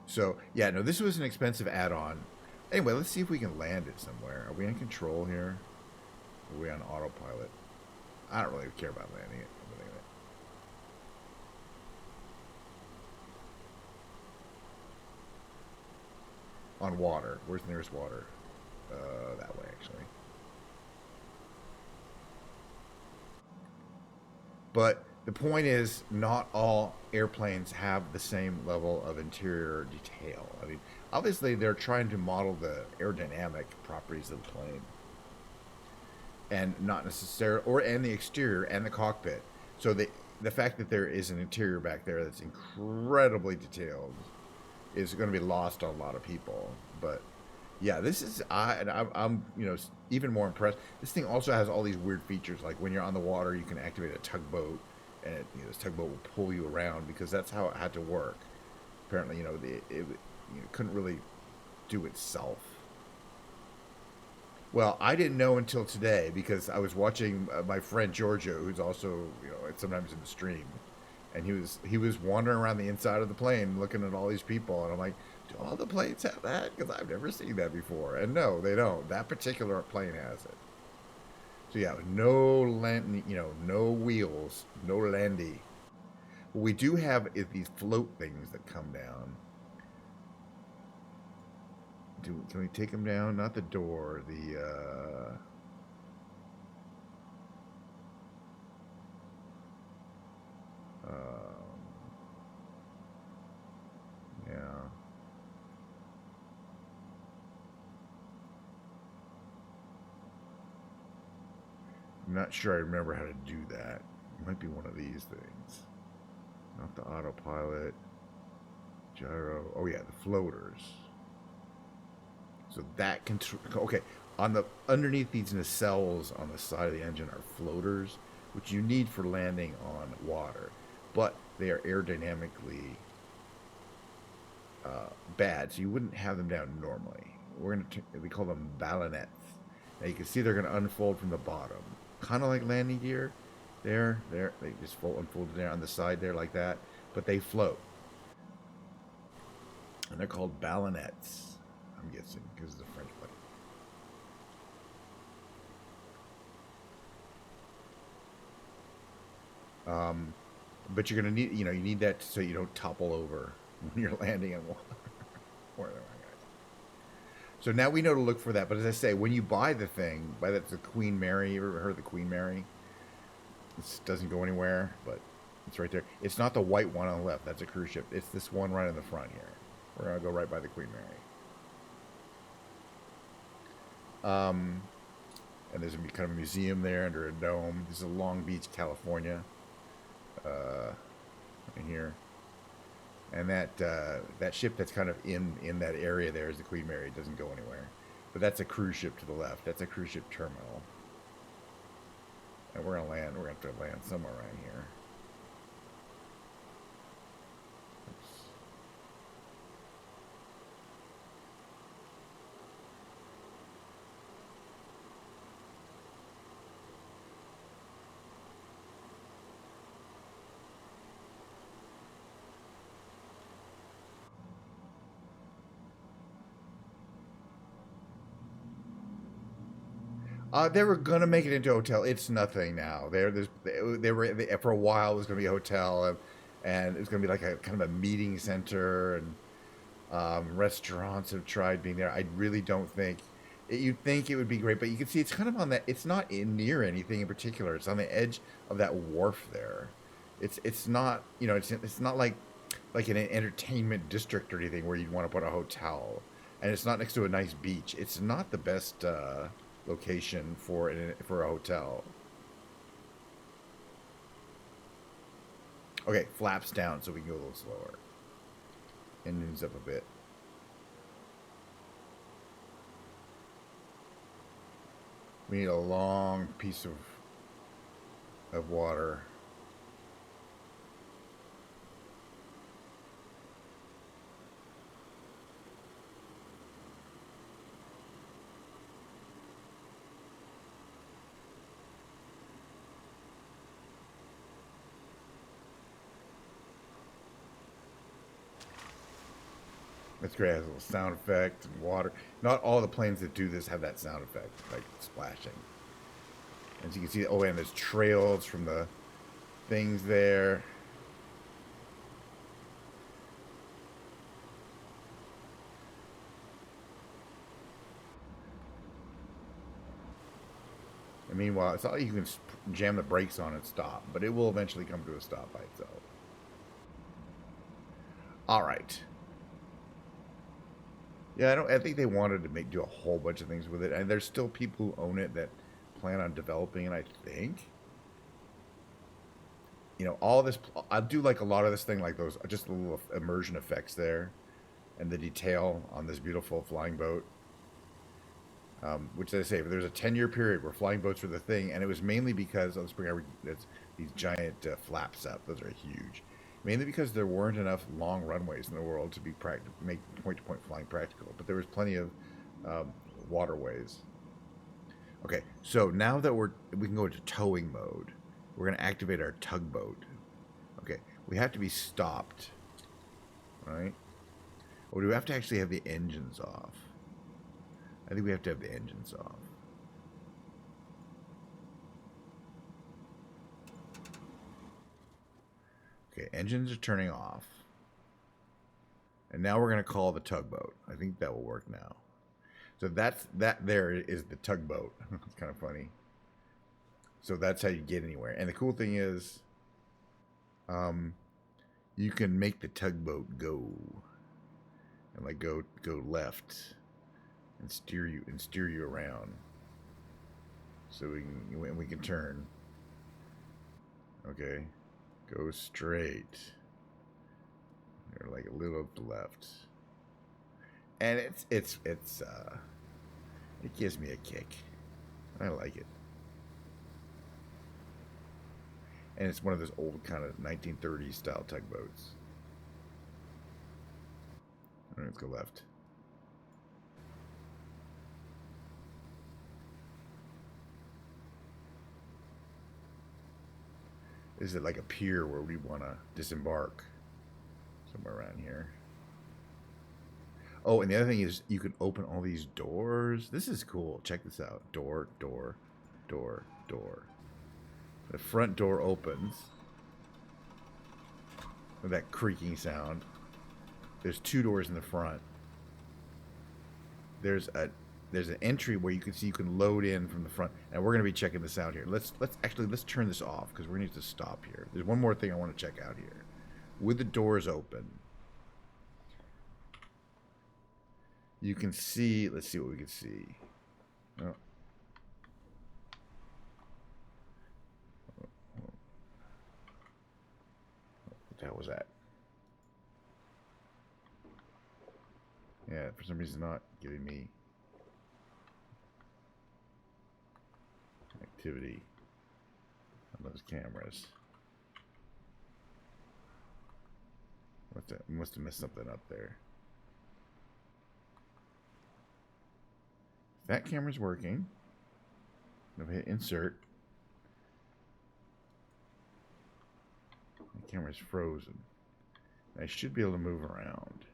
So yeah, no, this was an expensive add-on. Anyway, let's see if we can land it somewhere. Are we in control here? Are we on autopilot? I don't really care about landing it. On water. Where's the nearest water? That way, actually. But the point is, not all airplanes have the same level of interior detail. I mean, obviously, they're trying to model the aerodynamic properties of the plane, and not necessarily, and the exterior and the cockpit. So the fact that there is an interior back there that's incredibly detailed is going to be lost on a lot of people. But yeah, this is I'm even more impressed. This thing also has all these weird features, like when you're on the water, you can activate a tugboat, and this tugboat will pull you around because that's how it had to work. Apparently, it couldn't really do itself. Well, I didn't know until today because I was watching my friend Giorgio, who's also sometimes in the stream, and he was wandering around the inside of the plane looking at all these people, and I'm like, do all the planes have that? Because I've never seen that before. And no, they don't. That particular plane has it. So yeah, no land, no wheels, no landy. What we do have is these float things that come down. Can we take them down? Not the door. Yeah. I'm not sure I remember how to do that. It might be one of these things. Not the autopilot. Gyro. Oh yeah, the floaters. So that can okay. Underneath these nacelles on the side of the engine are floaters, which you need for landing on water, but they are aerodynamically bad, so you wouldn't have them down normally. We call them ballonets. Now you can see they're gonna unfold from the bottom, kind of like landing gear. They just unfold there on the side there like that, but they float, and they're called ballonets. I'm guessing because of the French plane. But you're gonna need, you need that so you don't topple over when you're landing on water. So now we know to look for that. But as I say, when you buy the thing, that's the Queen Mary. You ever heard of the Queen Mary? This doesn't go anywhere, but it's right there. It's not the white one on the left. That's a cruise ship. It's this one right in the front here. We're gonna go right by the Queen Mary. And there's gonna be kind of a museum there under a dome. This is Long Beach, California. In here, and that ship that's kind of in that area there is the Queen Mary. It doesn't go anywhere, but that's a cruise ship to the left. That's a cruise ship terminal, and we're gonna land. We're gonna have to land somewhere around here. They were gonna make it into a hotel. It's nothing now. For a while. It was gonna be a hotel, and it was gonna be like a kind of a meeting center, and restaurants have tried being there. I really don't think you'd think it would be great, but you can see it's kind of on that. It's not near anything in particular. It's on the edge of that wharf there. It's not it's not like in an entertainment district or anything where you'd want to put a hotel, and it's not next to a nice beach. It's not the best location for a hotel. Okay, flaps down so we can go a little slower. Engines up a bit. We need a long piece of water. That's great. It has a little sound effect and water. Not all the planes that do this have that sound effect, like splashing. As you can see, oh, and there's trails from the things there. And meanwhile, it's not like you can jam the brakes on and stop, but it will eventually come to a stop by itself. All right. Yeah, I think they wanted to do a whole bunch of things with it, and there's still people who own it that plan on developing it. I think. All this. I do like a lot of this thing, like those just the little immersion effects there, and the detail on this beautiful flying boat. Which they say there's a 10-year period where flying boats were the thing, and it was mainly because let's bring these giant flaps up. Those are huge, mainly because there weren't enough long runways in the world to make point-to-point flying practical. But there was plenty of waterways. Okay, so now that we can go into towing mode, we're going to activate our tugboat. Okay, we have to be stopped, right? Or do we have to actually have the engines off? I think we have to have the engines off. Okay, engines are turning off. And now we're going to call the tugboat. I think that will work now. So that there is the tugboat. It's kind of funny. So that's how you get anywhere. And the cool thing is, you can make the tugboat go, and like go left, and steer you around. So we can turn. Okay, go straight, or like a little to the left, and it gives me a kick. I like it. And it's one of those old kind of 1930s style tugboats. All right, let's go left. Is it like a pier where we want to disembark? Somewhere around here. Oh, and the other thing is you can open all these doors. This is cool. Check this out. Door, door, door, door. The front door opens with that creaking sound. There's 2 doors in the front. There's an entry where you can see you can load in from the front, and we're going to be checking this out here. Let's turn this off because we need to stop here. There's one more thing I want to check out here. With the doors open, you can see. Let's see what we can see. Oh. What the hell was that? Yeah, for some reason not giving me activity on those cameras. Must have missed something up there. That camera's working. If I hit insert, the camera's frozen. I should be able to move around.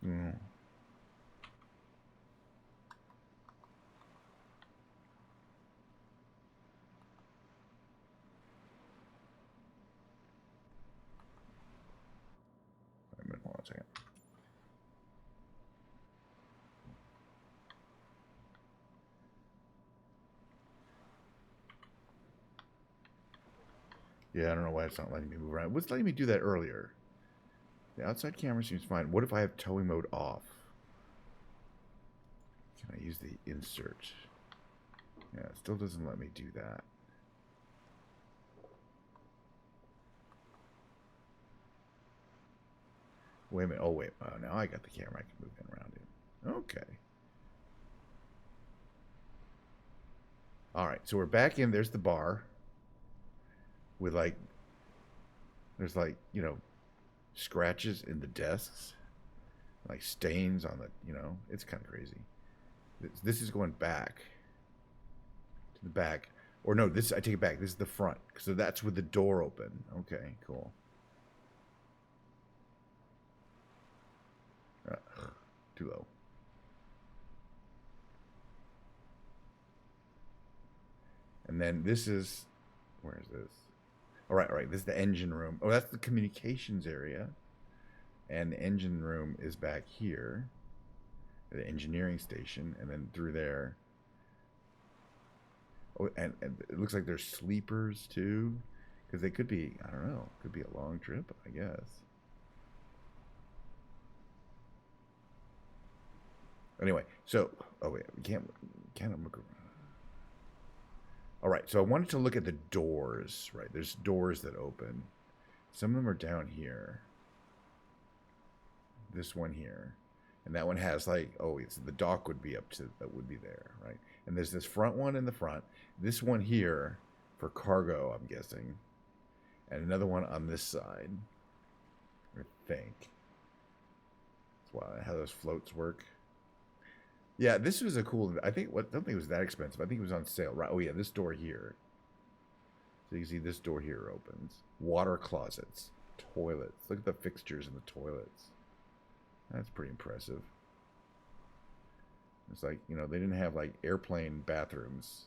Mm. Hold on a second. Yeah, I don't know why it's not letting me move around. It was letting me do that earlier. The outside camera seems fine. What if I have towing mode off? Can I use the insert? Yeah, it still doesn't let me do that. Wait a minute. Oh, wait. Now I got the camera. I can move in around it. Okay. All right. So we're back in. There's the bar. With there's scratches in the desks. Like stains on the, it's kind of crazy. This is going back. To the back. Or no, I take it back. This is the front. So that's with the door open. Okay, cool. Too low. And then this is, where is this? All right. This is the engine room. Oh, that's the communications area. And the engine room is back here. The engineering station. And then through there. Oh, and it looks like there's sleepers too. Because they could be, I don't know, could be a long trip, I guess. Anyway, so, oh wait, we can't look around. All right, so I wanted to look at the doors, right? There's doors that open. Some of them are down here. This one here. And that one has like, oh, it's the dock would be up to, that would be there, right? And there's this front one in the front. This one here for cargo, I'm guessing. And another one on this side, I think. That's why how those floats work. Yeah, this was a cool. I don't think it was that expensive. I think it was on sale. Right? Oh yeah, this door here. So you can see this door here opens. Water closets, toilets. Look at the fixtures in the toilets. That's pretty impressive. It's like, you know, they didn't have like airplane bathrooms.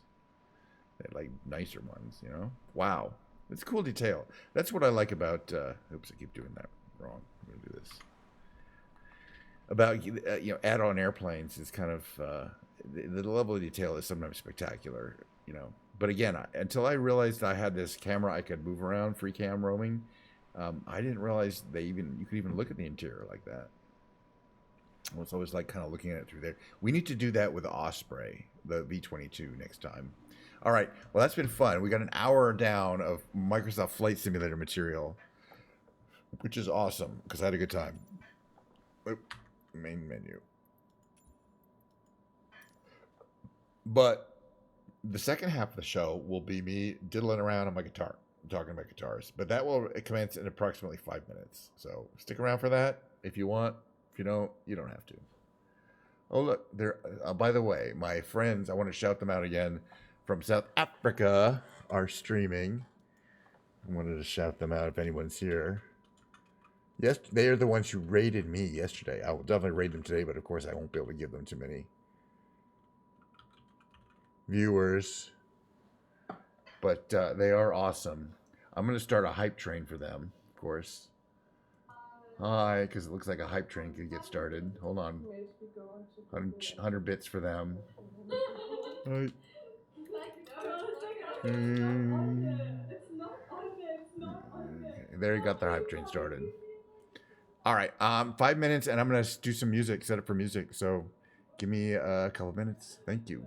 They had like nicer ones, you know. Wow, it's a cool detail. That's what I like about. Oops, I keep doing that wrong. I'm gonna do this. About you know, add-on airplanes is kind of the level of detail is sometimes spectacular, you know. But again, until I realized I had this camera I could move around, free cam roaming, I didn't realize you could even look at the interior like that. Well, it's always like kind of looking at it through there. We need to do that with the Osprey, the V-22 next time. All right, well that's been fun. We got an hour down of Microsoft Flight Simulator material, which is awesome because I had a good time. Main menu. But the second half of the show will be me diddling around on my guitar, talking about guitars. But that will commence in approximately 5 minutes. So stick around for that if you want. If you don't, you don't have to. Oh, look, there. By the way, my friends, I want to shout them out again from South Africa are streaming. I wanted to shout them out if anyone's here. Yes, they are the ones who rated me yesterday. I will definitely rate them today, but of course I won't be able to give them too many viewers. But they are awesome. I'm going to start a hype train for them, of course. Hi, because it looks like a hype train could get started. Hold on. 100 bits for them. Hi. There you got the hype train started. All right, 5 minutes, and I'm gonna do some music. Set up for music. So, give me a couple minutes. Thank you.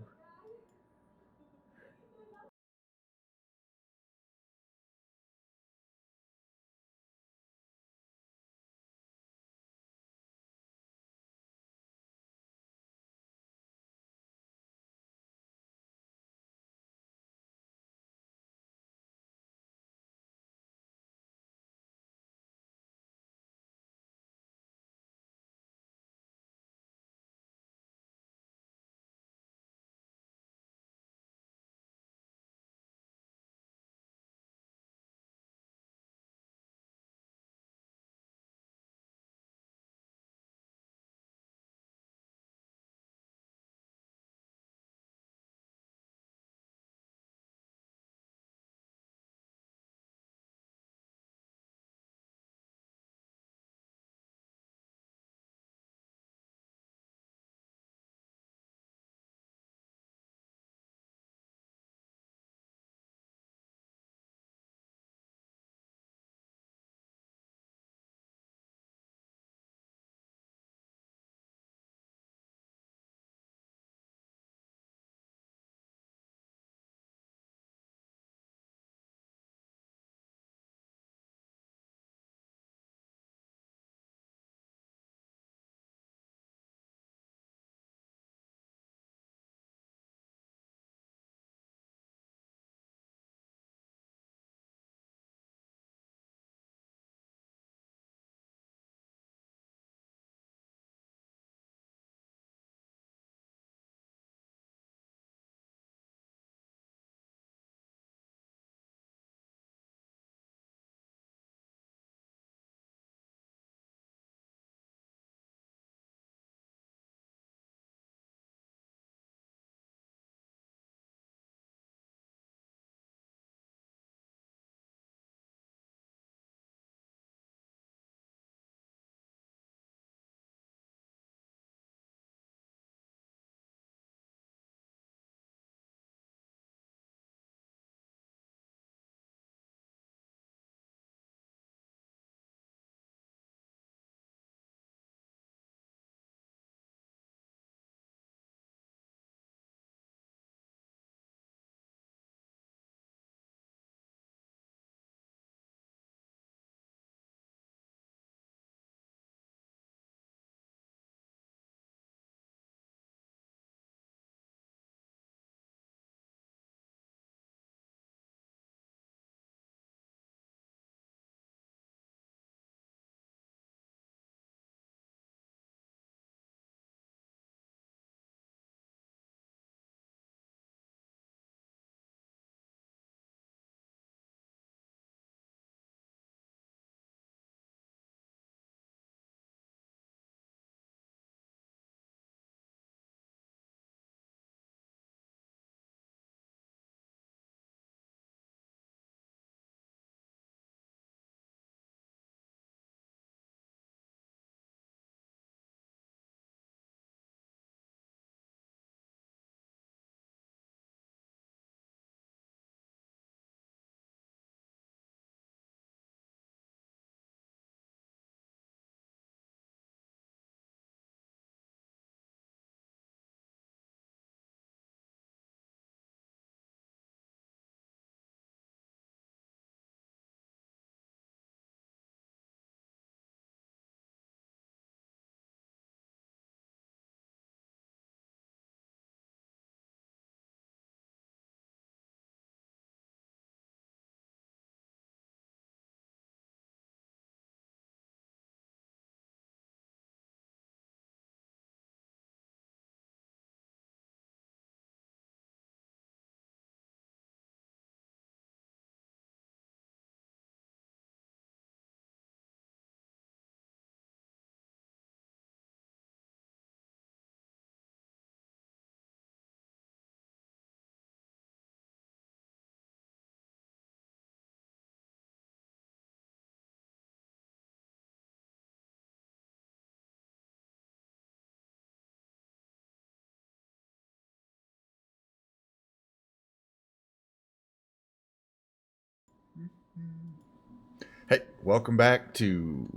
Hey, welcome back to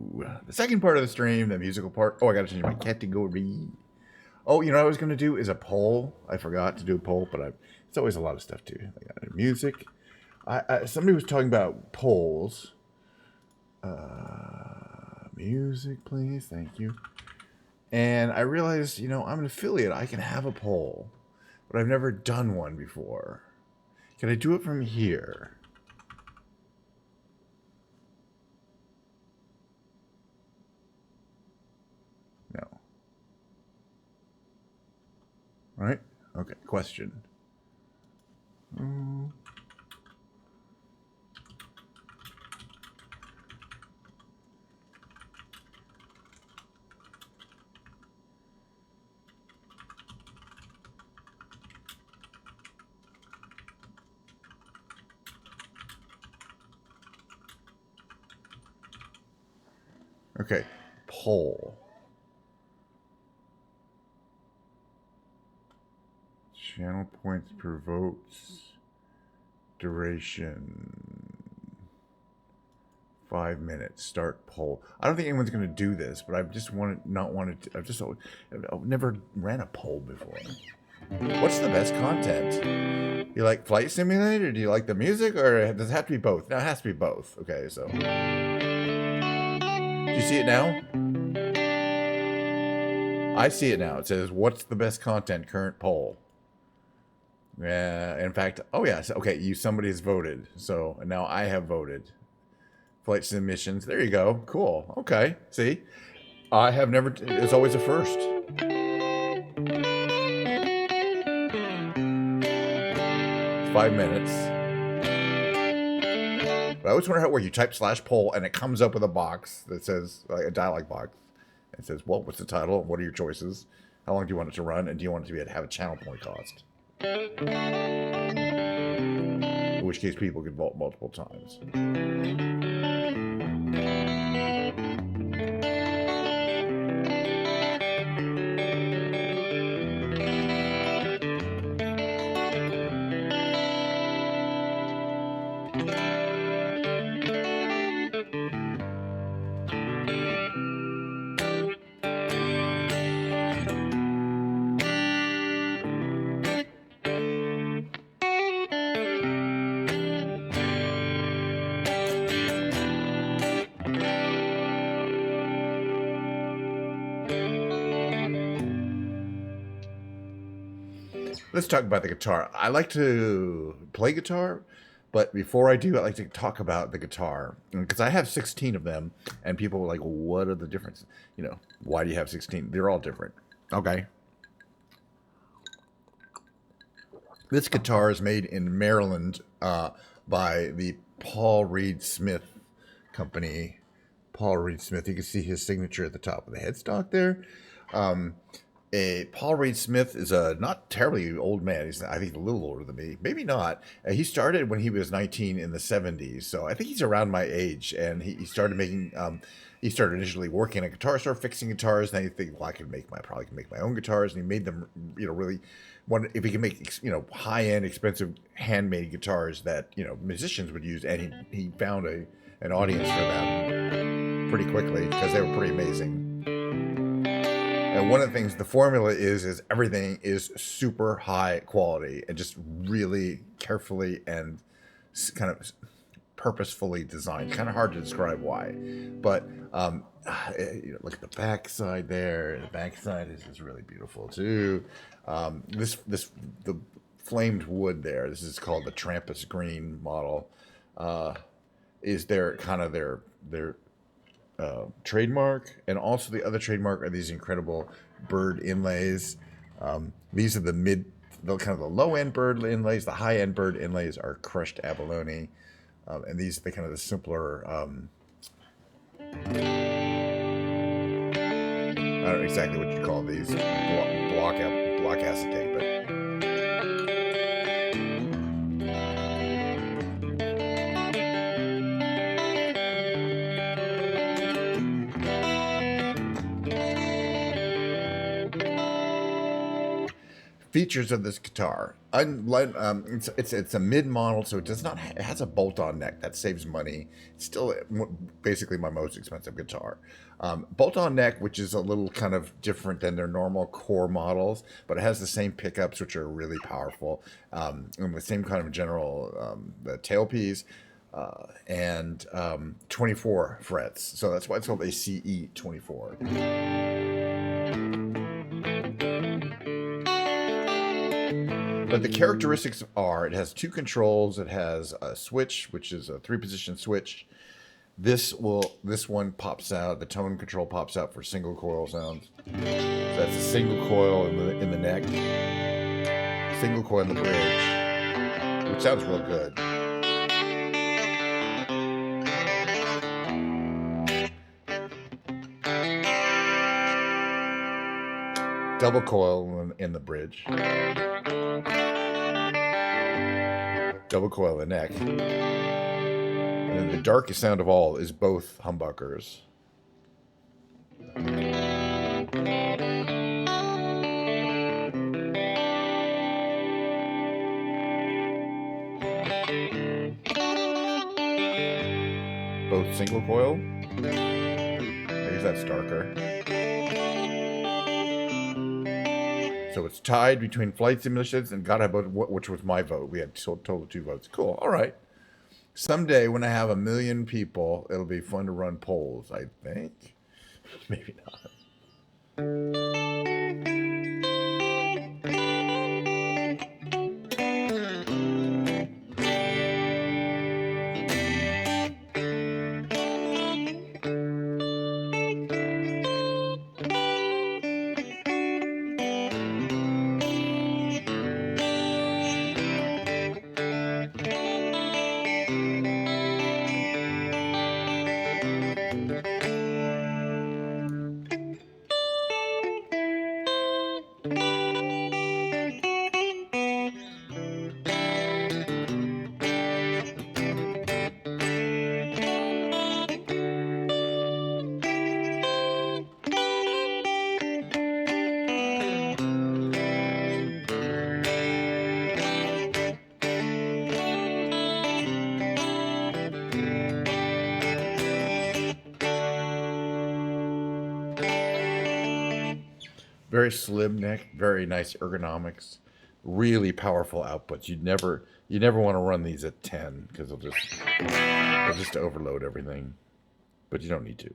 the second part of the stream, the musical part. Oh, I gotta change my category. Oh, you know what I was gonna do is a poll. I forgot to do a poll, but it's always a lot of stuff too. I got music. Somebody was talking about polls. Music, please. Thank you. And I realized, I'm an affiliate. I can have a poll, but I've never done one before. Can I do it from here? No. All right. Okay. Question. Okay. Poll. Channel points per votes. Duration. 5 minutes. Start poll. I don't think anyone's going to do this, but I've never ran a poll before. What's the best content? You like Flight Simulator? Do you like the music, or does it have to be both? No, it has to be both. Okay, so do you see it now? I see it now. It says, "What's the best content?" Current poll. Yeah. In fact, oh yes. Okay, somebody has voted, so now I have voted. Flight submissions. There you go. Cool. Okay. See, I have never. It's always a first. 5 minutes. But I always wonder where you type /poll and it comes up with a box that says, like a dialog box. It says, well, what's the title? What are your choices? How long do you want it to run? And do you want it to have a channel point cost? In which case people can vote multiple times. Let's talk about the guitar. I like to play guitar, but before I do, I like to talk about the guitar because I have 16 of them, and people are like, "What are the differences? Why do you have 16? They're all different." Okay. This guitar is made in Maryland by the Paul Reed Smith Company. Paul Reed Smith. You can see his signature at the top of the headstock there. Paul Reed Smith is a not terribly old man. He's, I think, a little older than me. Maybe not. He started when he was 19 in the 70s, so I think he's around my age. And he started making. He started initially working in a guitar store, fixing guitars. And then he think, well, I probably can make my own guitars. And he made them, really. If he can make, high-end, expensive handmade guitars that musicians would use, and he found an audience for them pretty quickly because they were pretty amazing. And one of the things, the formula is everything is super high quality and just really carefully and kind of purposefully designed. Kind of hard to describe why, but look at the back side there. The back side is really beautiful too. The flamed wood there. This is called the Trampus Green model. Is their trademark, and also the other trademark are these incredible bird inlays. These are the low end bird inlays. The high end bird inlays are crushed abalone, and these are the simpler. I don't know exactly what you call these, block acetate, but. features of this guitar. It's a mid model, so it does not. It has a bolt-on neck that saves money. It's still basically my most expensive guitar. Bolt-on neck, which is a little kind of different than their normal core models, but it has the same pickups, which are really powerful, and the same kind of general the tailpiece. And 24 frets, so that's why it's called a CE 24. But the characteristics are, it has 2 controls. It has a switch, which is a 3-position switch. This one pops out. The tone control pops out for single coil sounds. So that's a single coil in the neck, single coil in the bridge, which sounds real good. Double coil in the bridge. Double coil in the neck. And then the darkest sound of all is both humbuckers. Both single coil. I guess that's darker. So it's tied between Flight Simulations and God, which was my vote. We had total 2 votes. Cool. All right. Someday when I have 1 million people, it'll be fun to run polls, I think. Maybe not. Very slim neck, very nice ergonomics, really powerful outputs. You never want to run these at 10 because they'll just overload everything. But you don't need to.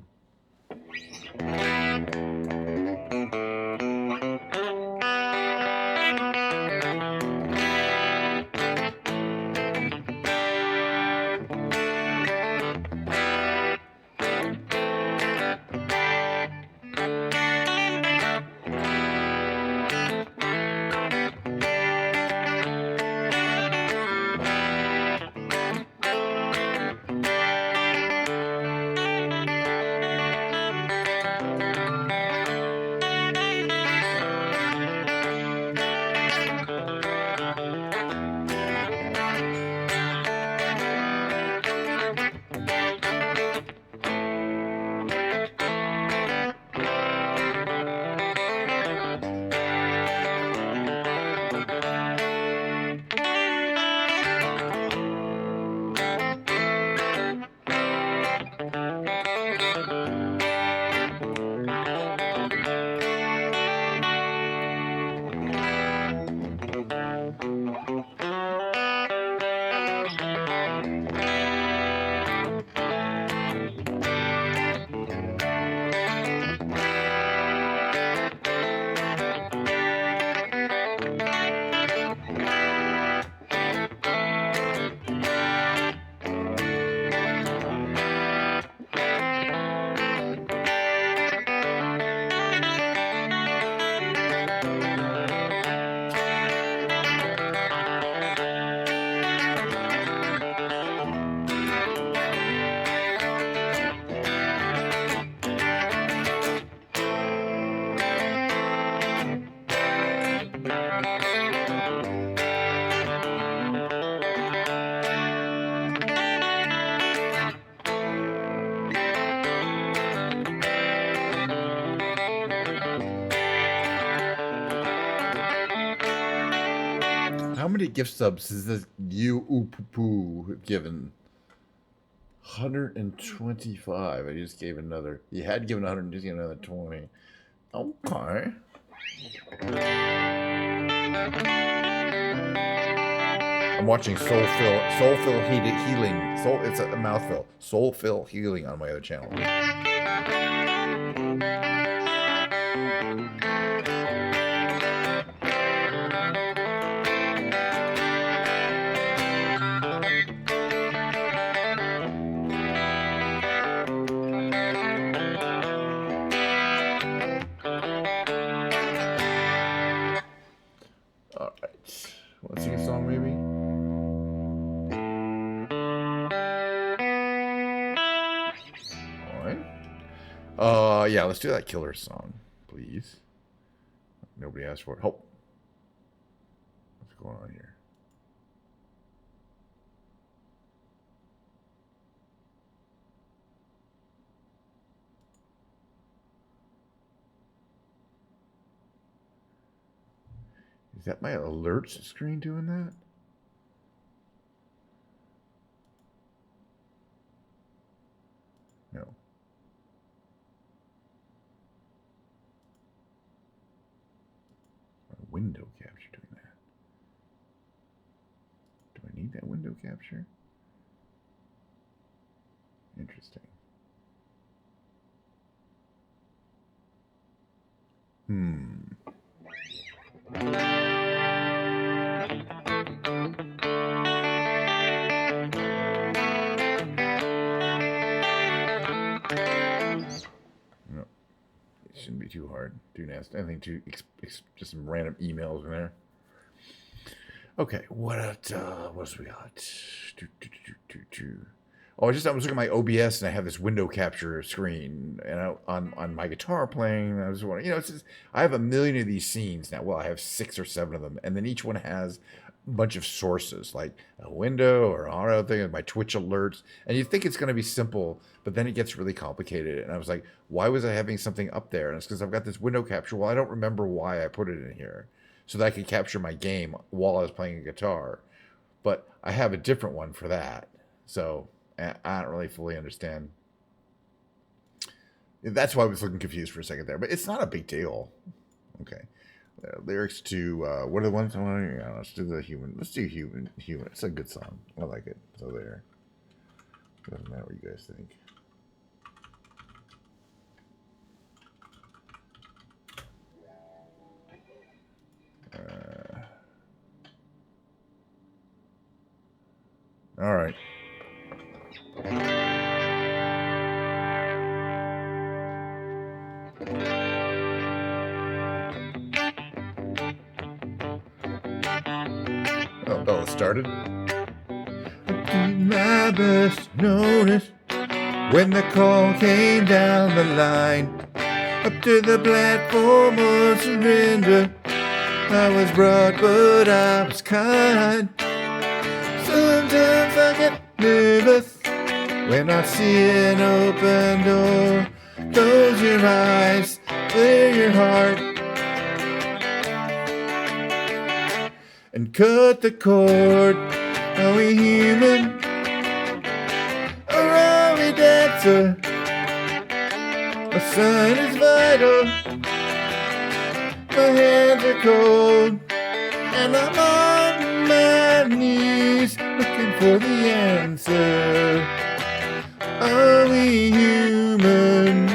108 gift subs. This is you Poo given 125. I just gave another. He had given 100, just gave another 20. Okay. I'm watching Soulfill Healing. It's a mouthful. Soulfill Healing on my other channel. All right. Want to sing a song, maybe? Yeah, let's do that killer song, please. Nobody asked for it. Oh. What's going on here? Is that my alerts screen doing that? No. Window capture doing that. Do I need that window capture? Interesting. No. It shouldn't be too hard. Too nasty. Anything too just some random emails in there. Okay, what else we got? Oh, I was looking at my OBS and I have this window capture screen, and on my guitar playing, I was wondering, it's just, I have a million of these scenes now. Well, I have 6 or 7 of them, and then each one has a bunch of sources, like a window or an auto thing, and my Twitch alerts, and you think it's going to be simple, but then it gets really complicated. And I was like, why was I having something up there? And it's because I've got this window capture. Well, I don't remember why I put it in here, so that I could capture my game while I was playing a guitar, but I have a different one for that. So I don't really fully understand. That's why I was looking confused for a second there, but it's not a big deal. Okay. Lyrics to, what are the ones I want to, yeah, let's do the human. Let's do human. It's a good song. I like it. So there. Doesn't matter what you guys think. All right. Oh, it started. I did my best to notice when the call came down the line. Up to the platform of surrender. I was broad, but I was kind. Sometimes I get nervous when I see an open door. Close your eyes, clear your heart, and cut the cord. Are we human? Or are we dancer? A sign is vital. My hands are cold, and I'm on my knees looking for the answer. Are we human?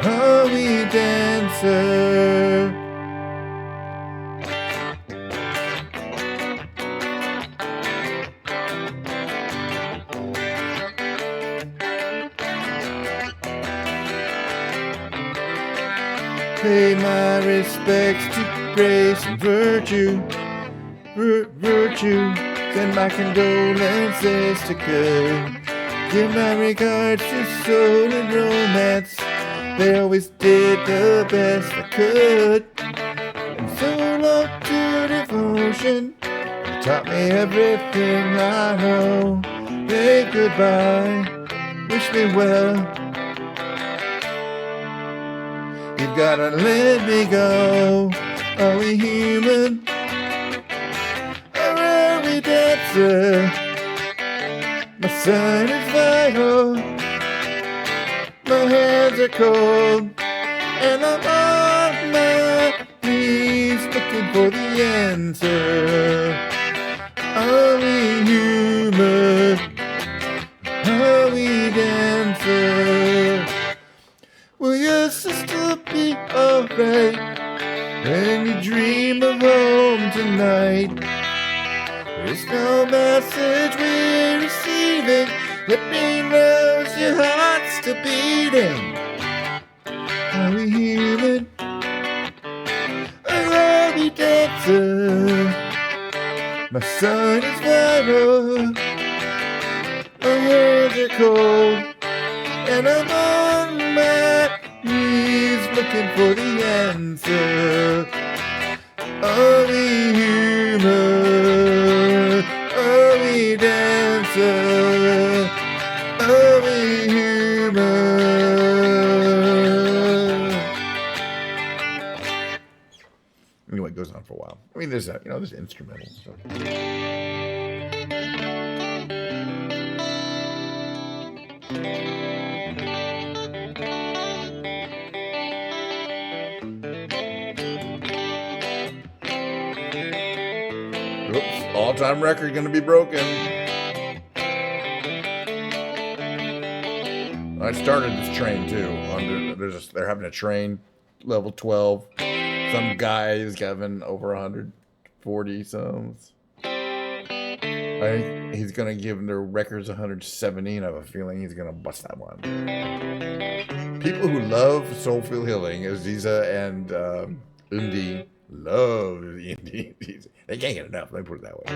Are we dancer? Pay my respects to grace and virtue. Virtue. Send my condolences to good. Give my regards to soul and romance. They always did the best they could. And so long to devotion. They taught me everything I know. Say goodbye. Wish me well. You've gotta let me go. Are we human? dancer. My sun is vital. My hands are cold. And I'm on my knees looking for the answer. Are we human? Are we dancer? Will your sister be alright when you dream of home tonight? There's no message we're receiving. Let me know if your heart's still beating. Are we human? Or are we dancer? My sun is vital. My hands are cold. And I'm on my knees looking for the answer. Are we human? Are we dancer? Are we human? Anyway, it goes on for a while. I mean, there's there's instrumental stuff. Oops, all-time record gonna be broken. I started this train too. They're having a train, level 12. Some guy is having over 140 sums. I think he's gonna give their records 170, and I have a feeling he's gonna bust that one. People who love Soulful Healing, Aziza and Undi, love the indie. They can't get enough. Let me put it that way.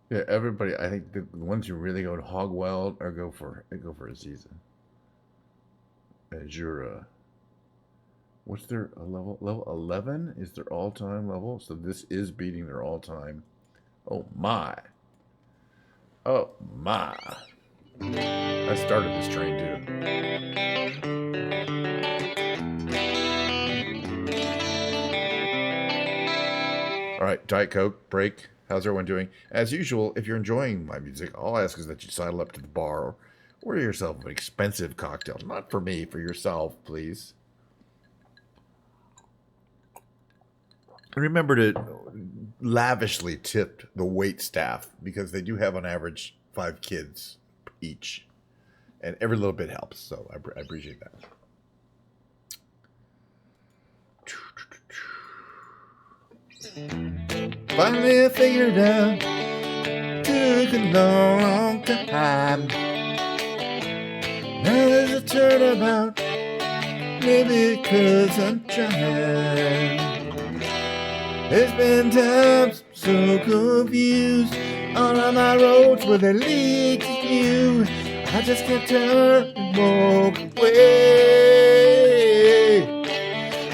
Yeah, everybody. I think the ones who really go to hog wild or go for Aziza. Azura. What's their level? Level 11 is their all-time level. So this is beating their all-time. Oh my. Oh my. I started this train too. All right, Diet Coke break. How's everyone doing? As usual, if you're enjoying my music, all I ask is that you sidle up to the bar or order yourself an expensive cocktail. Not for me, for yourself, please. Remember to lavishly tip the wait staff because they do have on average 5 kids each. And every little bit helps, so I appreciate that. Finally I figured out. Took a long, long time. Now there's a turnabout. Maybe 'cause I'm trying. There's been times so confused. All of my roads where they lead to you. I just can't turn and walk away.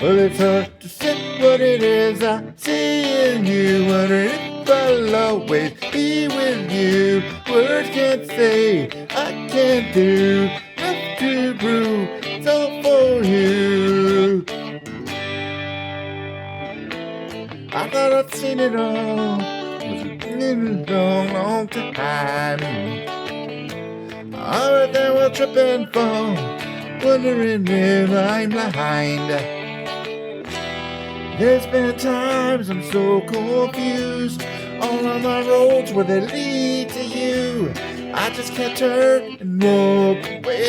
Well, it's hard to say what it is I see in you. Wondering if I'll always be with you. Words can't say, I can't do. Left to brew, it's all for you. I thought I'd seen it all. It was a long, long time. All right there, we'll trip and fall, wondering if I'm behind. There's been times I'm so confused. All on my roads where they lead to you. I just can't turn and walk away.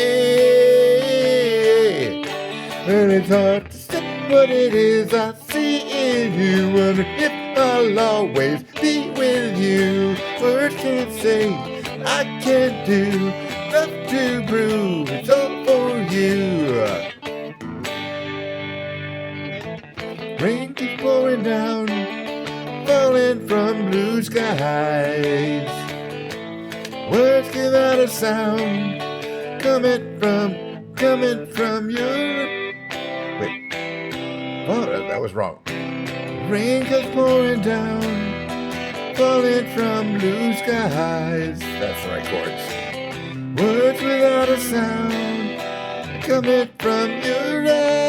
And it's hard to say what it is I see in you. Wondering if I'll always be with you. Words can't say, I can't do. Left to brew, it's all for you. Rain keeps pouring down, falling from blue skies. Words give out a sound, coming from your... Wait, oh, that was wrong. Rain keeps pouring down, falling from blue skies. That's the right chords. Words without a sound, coming from your eyes.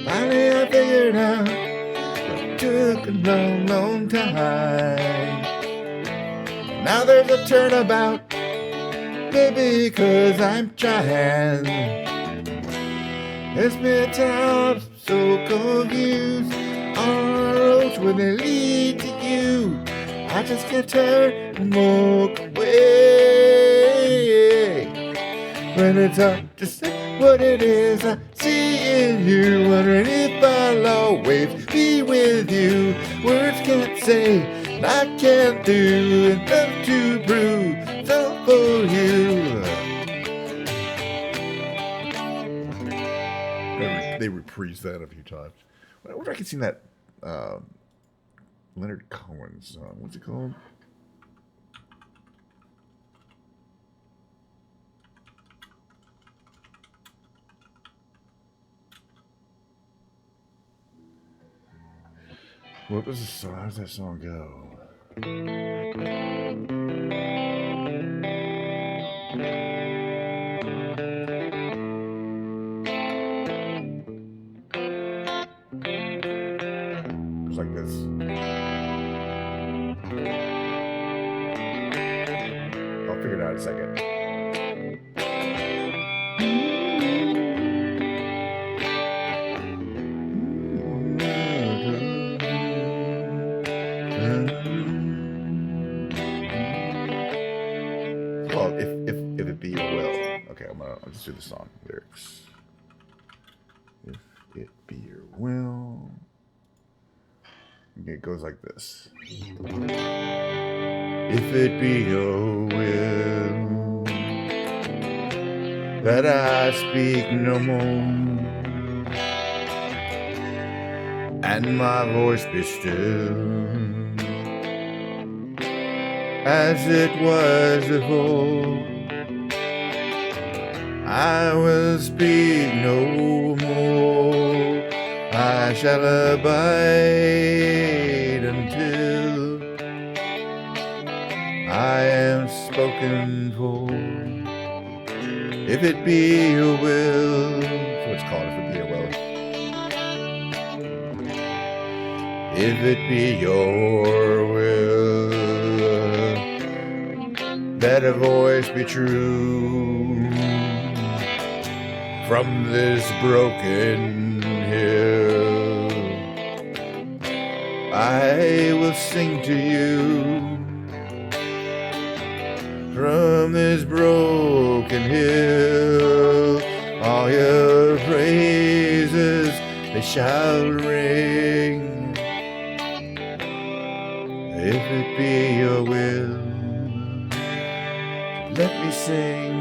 Finally I figured out, it took a long, long time. Now there's a turnabout. Maybe 'cause I'm trying. There's been times so confused. On the roads where they lead to you. I just can't turn and walk away. When it's hard to say what it is I see in you. Wondering if I'll always be with you. Words can't say, and I can't do. And love to brew, it's all for you. They reprised that a few times. I wonder if I could sing that Leonard Cohen song. What's it called? What was the song? How does that song go? It's like this. I'll figure it out in a second. Well, if it be your will. Okay, I'll just do the song lyrics. If it be your will. Okay, it goes like this. If it be your will that I speak no more, and my voice be still as it was before, I will speak no more. I shall abide until I am spoken for. If it be your will, that's what it's called, if it be your will. If it be your will that a voice be true from this broken hill, I will sing to you from this broken hill. All your praises they shall ring. If it be your will, let me sing.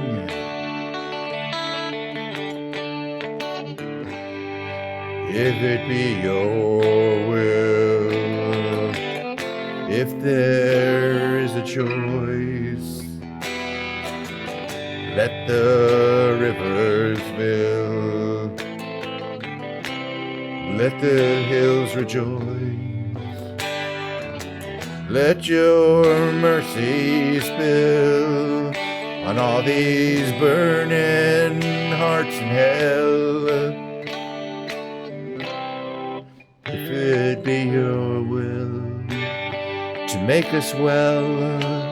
If it be your will, if there is a choice, let the rivers fill, let the hills rejoice, let your mercy spill on all these burning hearts in hell. If it be your will to make us well,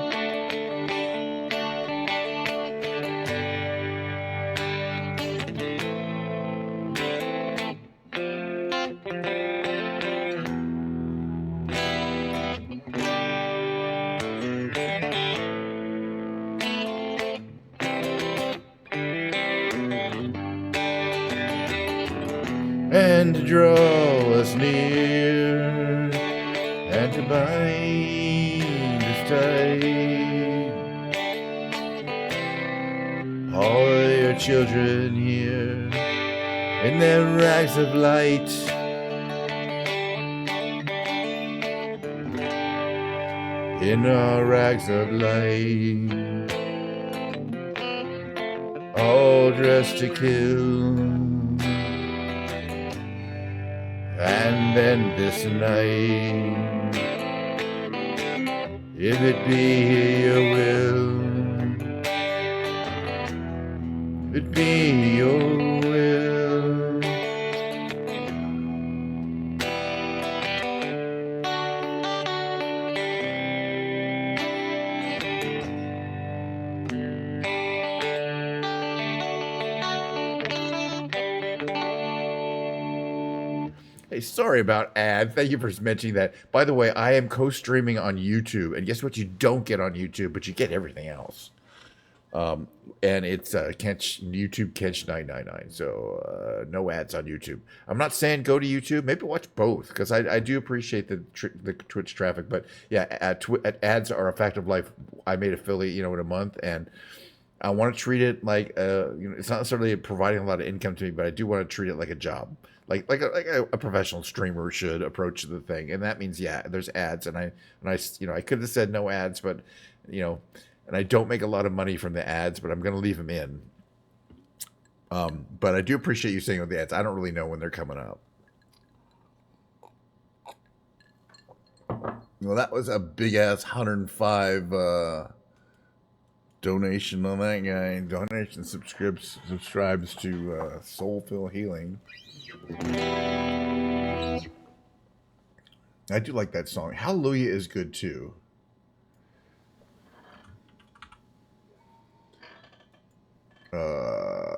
and to draw us near, and to bind us tight. All of your children here, in their rags of light, in our rags of light, all dressed to kill. And then this night, if it be your will, if it be your will, hey, sorry about ads. Thank you for mentioning that. By the way, I am co-streaming on YouTube, and guess what? You don't get on YouTube, but you get everything else. And it's YouTube Kench 999. So no ads on YouTube. I'm not saying go to YouTube. Maybe watch both because I do appreciate the Twitch traffic. But yeah, ads are a fact of life. I made affiliate, in a month, and I want to treat it like it's not necessarily providing a lot of income to me, but I do want to treat it like a job. Like a professional streamer should approach the thing, and that means there's ads, and I could have said no ads, but and I don't make a lot of money from the ads, but I'm going to leave them in. But I do appreciate you saying with the ads. I don't really know when they're coming up. Well, that was a big ass 105 donation on that guy. Donation subscribes to Soulful Healing. I do like that song. Hallelujah is good too. Yeah,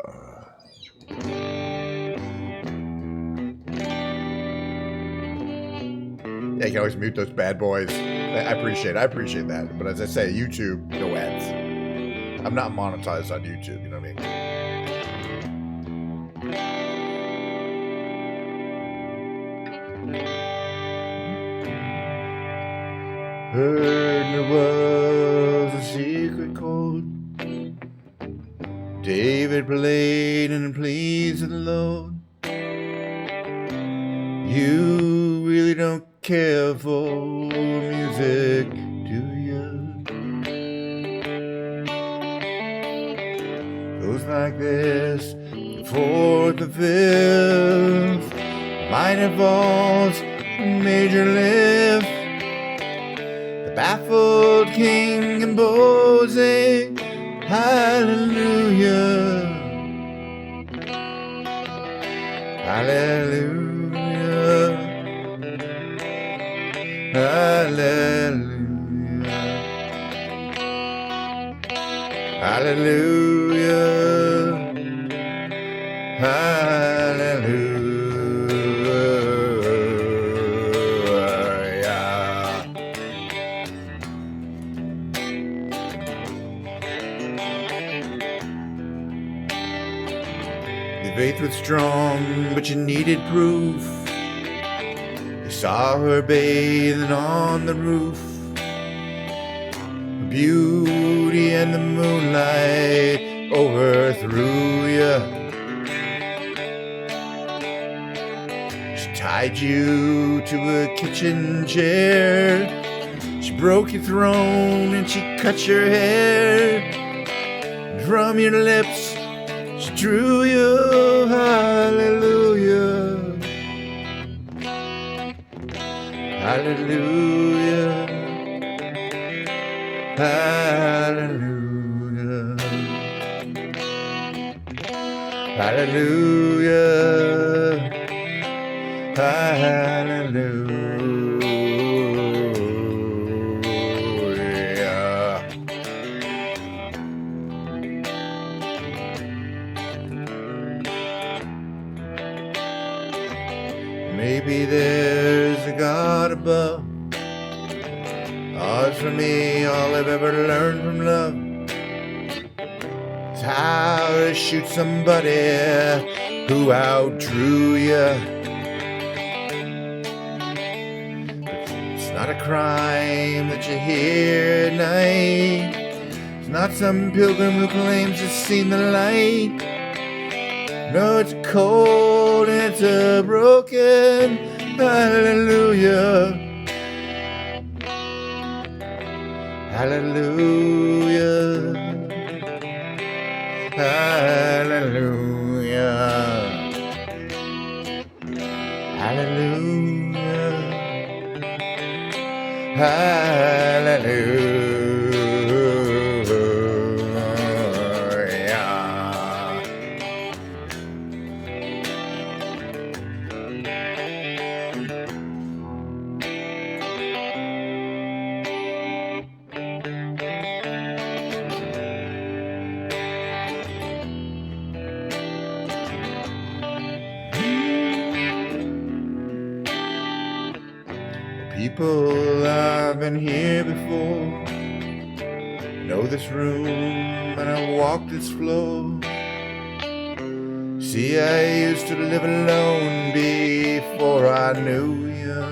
you can always mute those bad boys. I appreciate that. But as I say, YouTube, no ads. I'm not monetized on YouTube, you know what I mean? Heard there was a secret chord David played and pleased the Lord. You really don't care for music, do you? Goes like this, the fourth, the fifth, minor falls, major lift. The baffled king composing hallelujah, hallelujah, hallelujah, hallelujah, hallelujah. strong, but you needed proof. You saw her bathing on the roof. Her beauty and the moonlight overthrew you. She tied you to a kitchen chair. She broke your throne and she cut your hair. From your lips she drew you, hallelujah, hallelujah, hallelujah, hallelujah, hallelujah. Maybe there's a God above. As for me, all I've ever learned from love is how to shoot somebody who outdrew you. It's not a crime that you're here at night. It's not some pilgrim who claims to seen the light. No, it's cold and it's a broken hallelujah. Hallelujah. Hallelujah. Hallelujah. Hallelujah. People, I've been here before. Know this room and I walk this floor. See, I used to live alone before I knew you.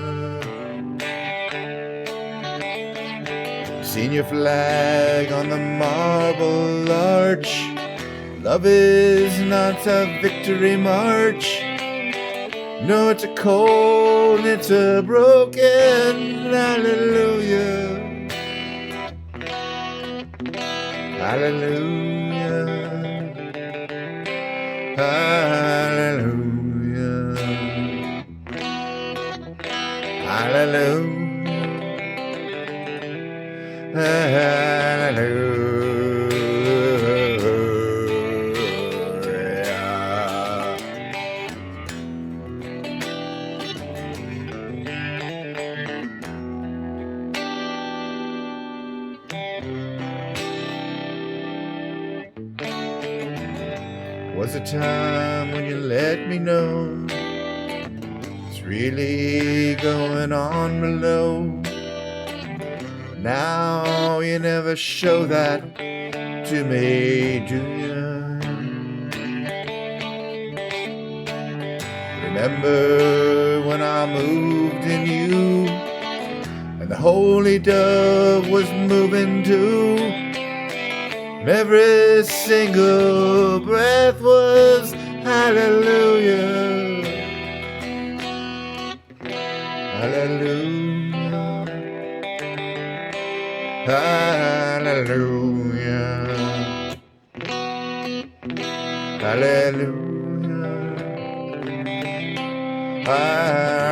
Seen your flag on the marble arch. Love is not a victory march. No, it's a cold and it's a broken hallelujah. Hallelujah. Hallelujah. Hallelujah. Hallelujah. Was a time when you let me know it's really going on below. Now you never show that to me, do you? Remember when I moved in you and the holy dove was moving too? And every single breath was hallelujah. Hallelujah. Hallelujah. Hallelujah. Hallelujah.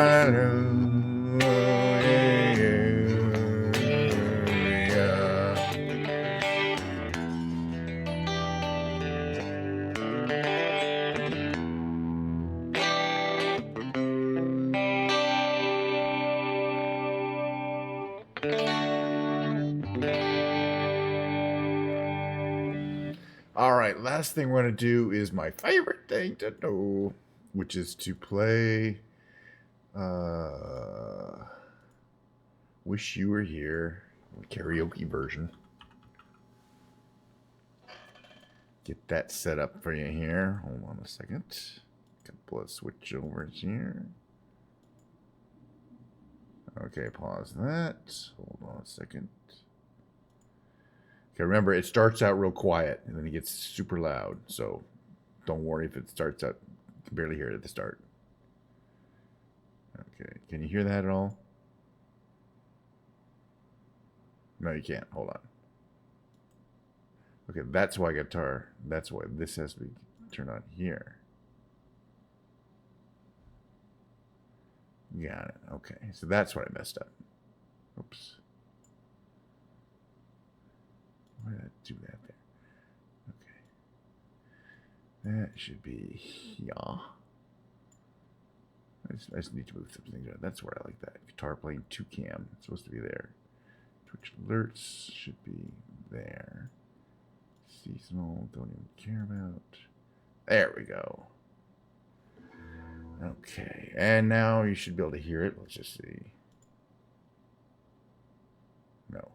All right, last thing we're going to do is my favorite thing to do, which is to play Wish You Were Here, karaoke version. Get that set up for you here. Hold on a second. Let's switch over here. Okay, pause that. Hold on a second. Okay, remember, it starts out real quiet, and then it gets super loud. So don't worry if it starts out, you can barely hear it at the start. Okay, can you hear that at all? No, you can't. Hold on. Okay, that's why guitar. That's why this has to be turned on here. Got it. Okay, so that's what I messed up. Oops. Why did I do that there? Okay. That should be here. I just need to move some things around. That's where I like that. Guitar playing 2cam. It's supposed to be there. Twitch alerts should be there. Seasonal, don't even care about. There we go. Okay, and now you should be able to hear it. Let's just see. No.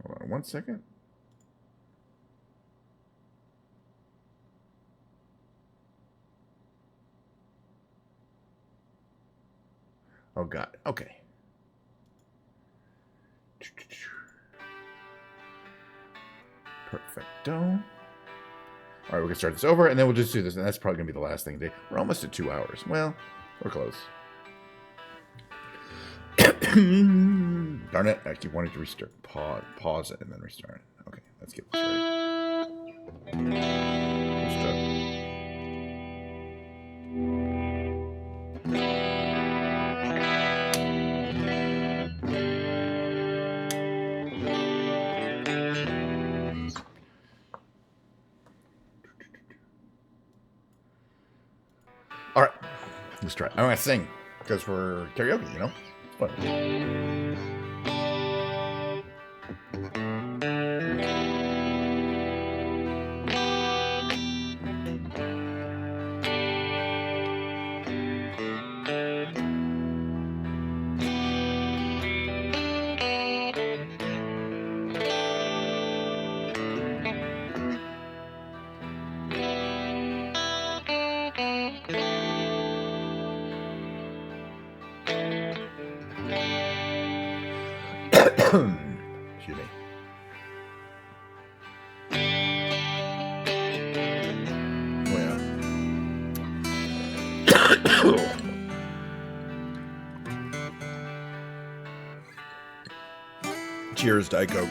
Hold on 1 second. Oh, got it. Okay. Perfecto. All right, we can start this over, and then we'll just do this, and that's probably going to be the last thing today. We're almost at 2 hours. Well, we're close. Darn it, I keep wanting to restart. Pause it, and then restart. Okay, let's get this right. Restart. All right, let's try it. I'm going to sing because we're karaoke, you know? It's fun. Excuse me. Oh, yeah. Cheers, Diet Coke.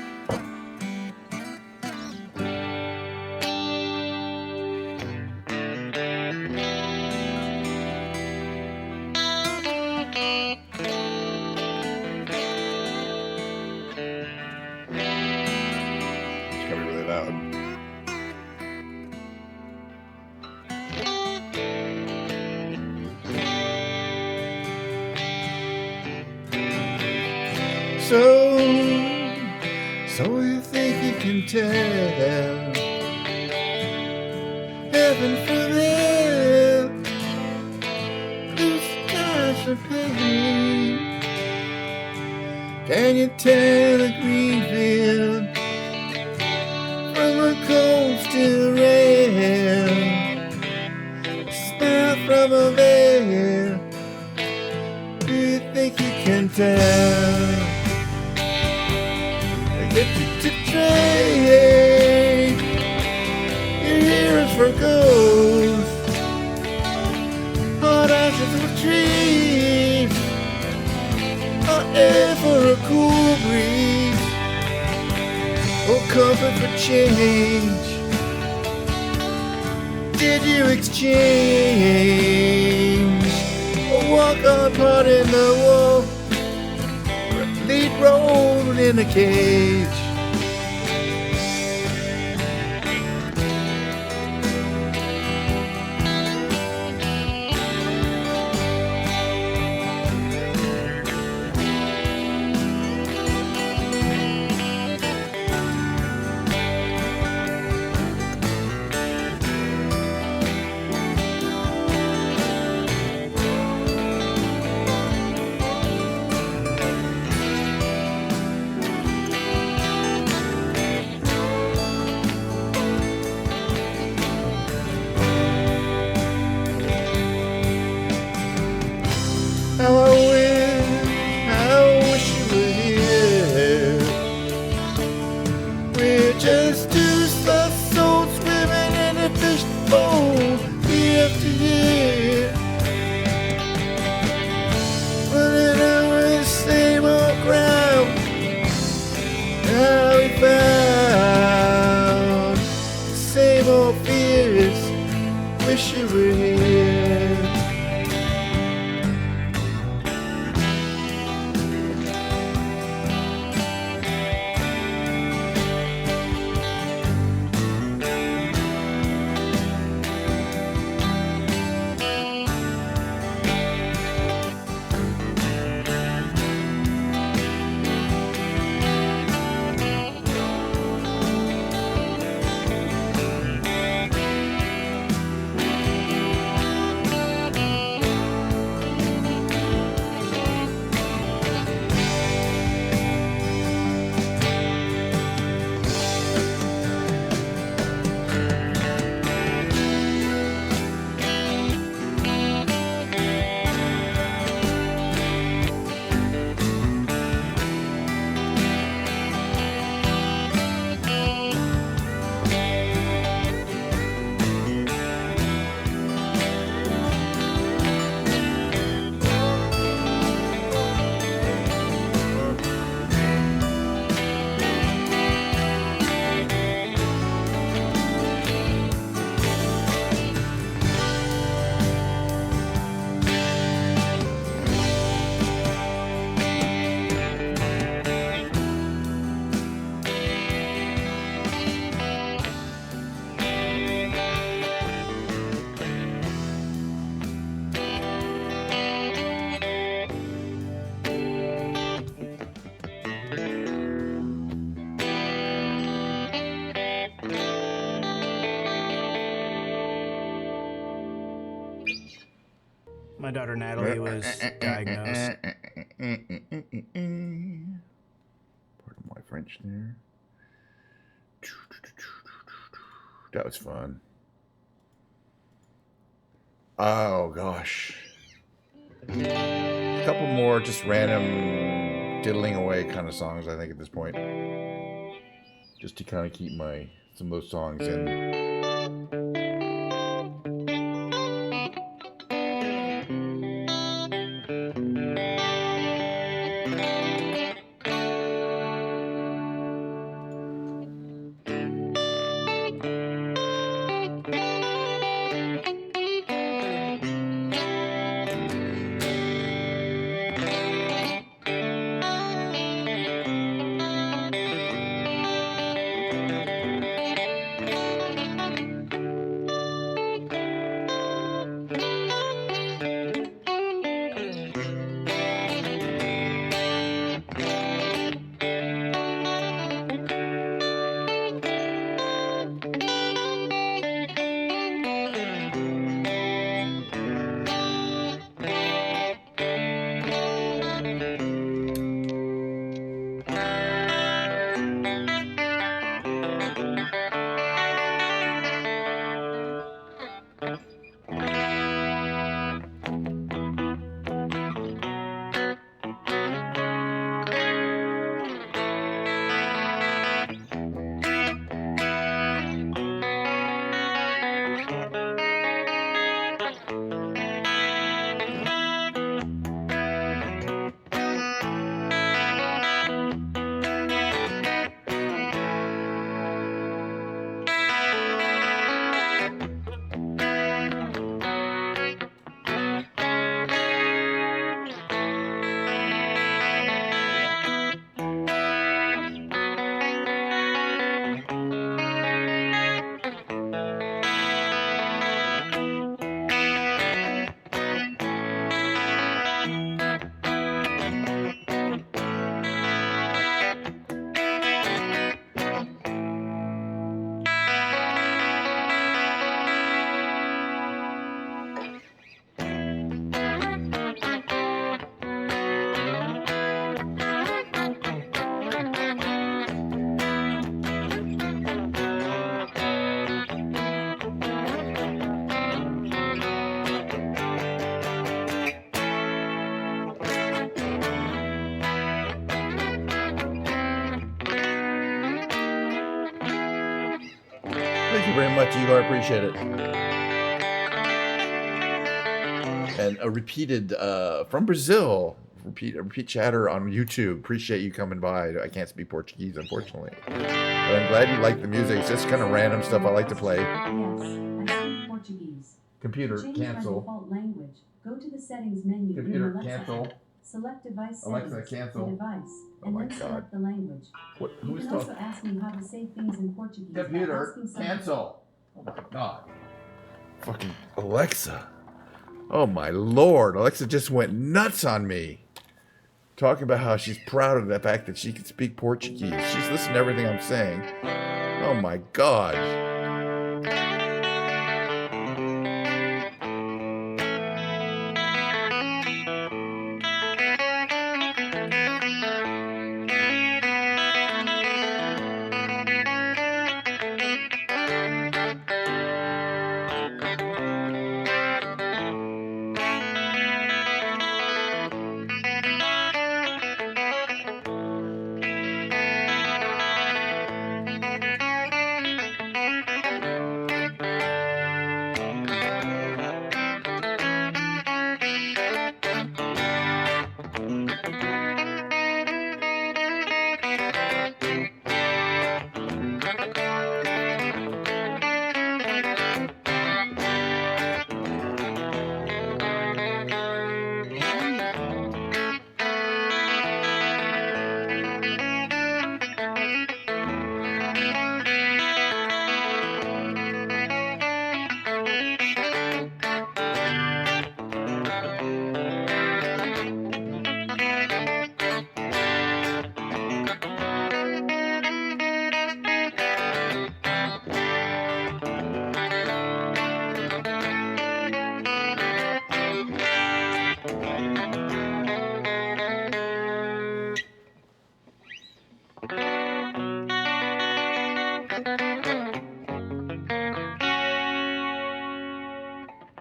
It's gonna be really loud. So you think you can tell heaven from hell, blue skies from pain? Can you tell a green field from a cold still rail? Smile from a veil. Do you think you can tell? Get you to trade your heroes for ghosts, hot ashes of trees, hot air for a cool breeze, or comfort for change. Did you exchange a walk-on part in the wall? Lead rolled in a cage. Wish you were here. My daughter Natalie was diagnosed. Pardon my French there. That was fun. Oh gosh. A couple more just random diddling away kind of songs, I think, at this point. Just to kind of keep some of those songs in. Thank you very much, Igor. I appreciate it. And a repeated from Brazil. Repeat chatter on YouTube. Appreciate you coming by. I can't speak Portuguese, unfortunately. But I'm glad you like the music. It's just kind of random stuff I like to play. Yes, I speak Portuguese. Computer, To change by cancel. default language, go to the settings menu in Computer, Alexa cancel. app. Select device Alexa, settings, cancel. the device, Oh and my then God. select the language. What? You Who is can also talking? ask me how to say things in Portuguese by Computer, asking someone. cancel. Oh my God. Fucking Alexa. Oh my Lord. Alexa just went nuts on me. Talking about how she's proud of the fact that she can speak Portuguese. She's listening to everything I'm saying. Oh my God.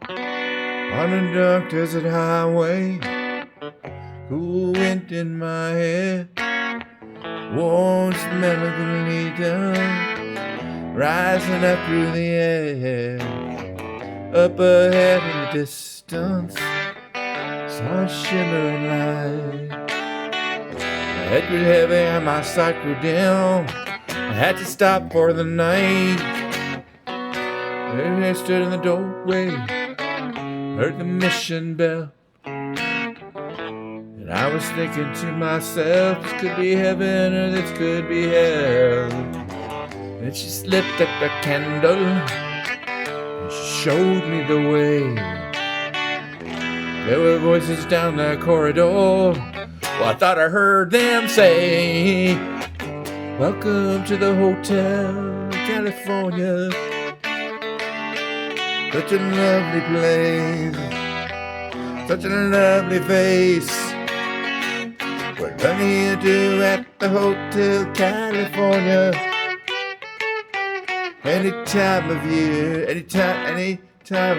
On a dark desert highway, cool wind in my hair, warm smell of the leader, rising up through the air. Up ahead in the distance, saw a shimmering light. My head grew heavy and my sight grew dim. I had to stop for the night. There I stood in the doorway, heard the mission bell, and I was thinking to myself, this could be heaven or this could be hell. Then she slipped up the candle and she showed me the way. There were voices down the corridor. Well, I thought I heard them say, welcome to the Hotel California. Such a lovely place, such a lovely face. What do you do at the Hotel California? Any time of year, any time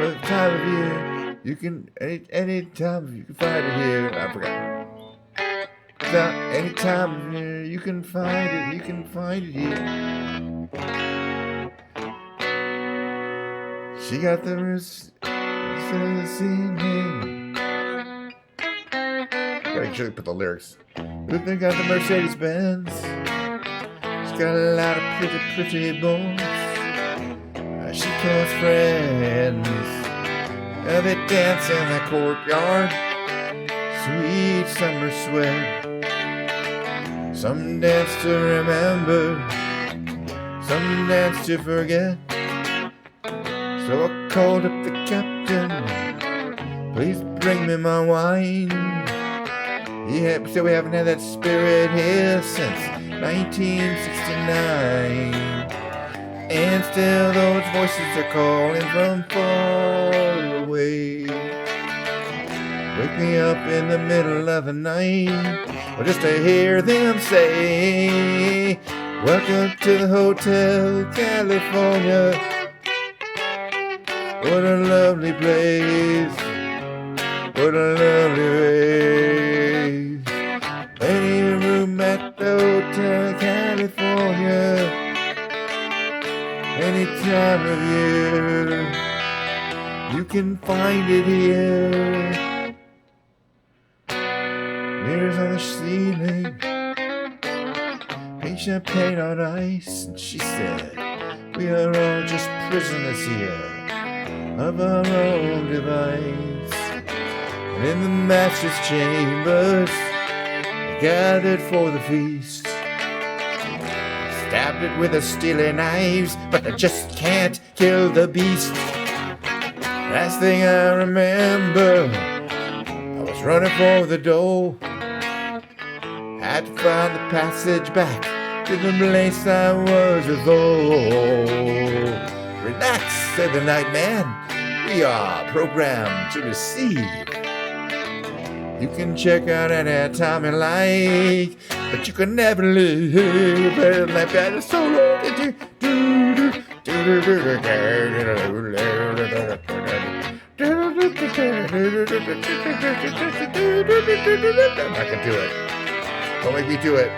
of year, you can any time you can find it here. I forgot. Any time of year, you can find it. You can find it here. She got the scene. Gotta actually put the lyrics. Luther got the Mercedes Benz. She's got a lot of pretty boys. She calls friends. They dance in the courtyard. Sweet summer sweat. Some dance to remember, some dance to forget. So I called up the captain, please bring me my wine. He said we haven't had that spirit here since 1969. And still those voices are calling from far away. Wake me up in the middle of the night, or just to hear them say, welcome to the Hotel California. What a lovely place, what a lovely place. Any room at the Hotel California, any time of year, you can find it here. Mirrors on the ceiling, pink champagne on ice, and she said, we are all just prisoners here. of our own device. And in the master's chambers, they gathered for the feast. Stabbed it with their steely knives, but they just can't kill the beast. Last thing I remember, I was running for the door. Had to find the passage back to the place I was before. Relax, said the night man. We are programmed to receive. You can check out any time you like, but you can never live like that. It's so long. I can do it. Don't make me do it.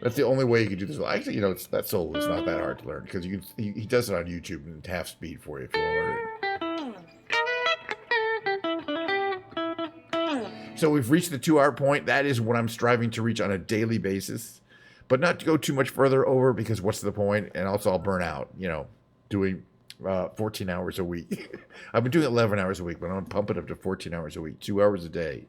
That's the only way you can do this. Well, actually, you know, that solo is not that hard to learn because you can. He does it on YouTube in half speed for you if you want to learn it. So we've reached the 2-hour point. That is what I'm striving to reach on a daily basis, but not to go too much further over because what's the point? And also I'll burn out. You know, doing 14 hours a week. I've been doing 11 hours a week, but I'm gonna pump it up to 14 hours a week, 2 hours a day.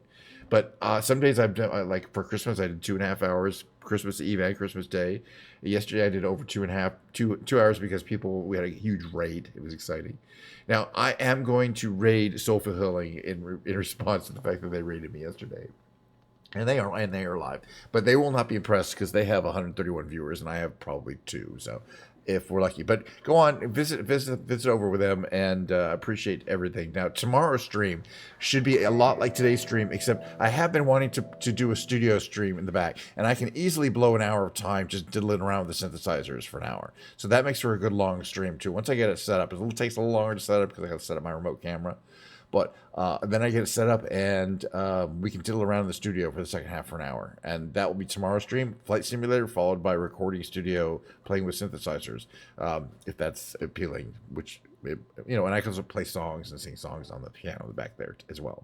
But some days I've done, like for Christmas, I did 2.5 hours, Christmas Eve and Christmas Day. Yesterday I did over 2 hours because we had a huge raid. It was exciting. Now I am going to raid Soulful Healing in response to the fact that they raided me yesterday. And they are live, but they will not be impressed because they have 131 viewers and I have probably 2. So if we're lucky, but go on, visit over with them and appreciate everything. Now tomorrow's stream should be a lot like today's stream, except I have been wanting to do a studio stream in the back, and I can easily blow an hour of time just diddling around with the synthesizers for an hour. So that makes for a good long stream too. Once I get it set up, it takes a little longer to set up because I got to set up my remote camera. But then I get it set up and we can diddle around in the studio for the second half for an hour. And that will be tomorrow's stream, Flight Simulator, followed by recording studio, playing with synthesizers, if that's appealing, which, you know, and I can also play songs and sing songs on the piano in the back there as well.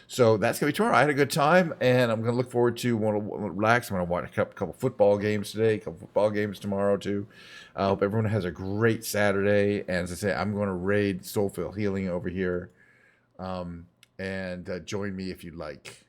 So that's going to be tomorrow. I had a good time, and I'm going to look forward to relax. I'm going to watch a couple football games today, a couple football games tomorrow, too. I hope everyone has a great Saturday. And as I say, I'm going to raid Soulful Healing over here. And join me if you'd like.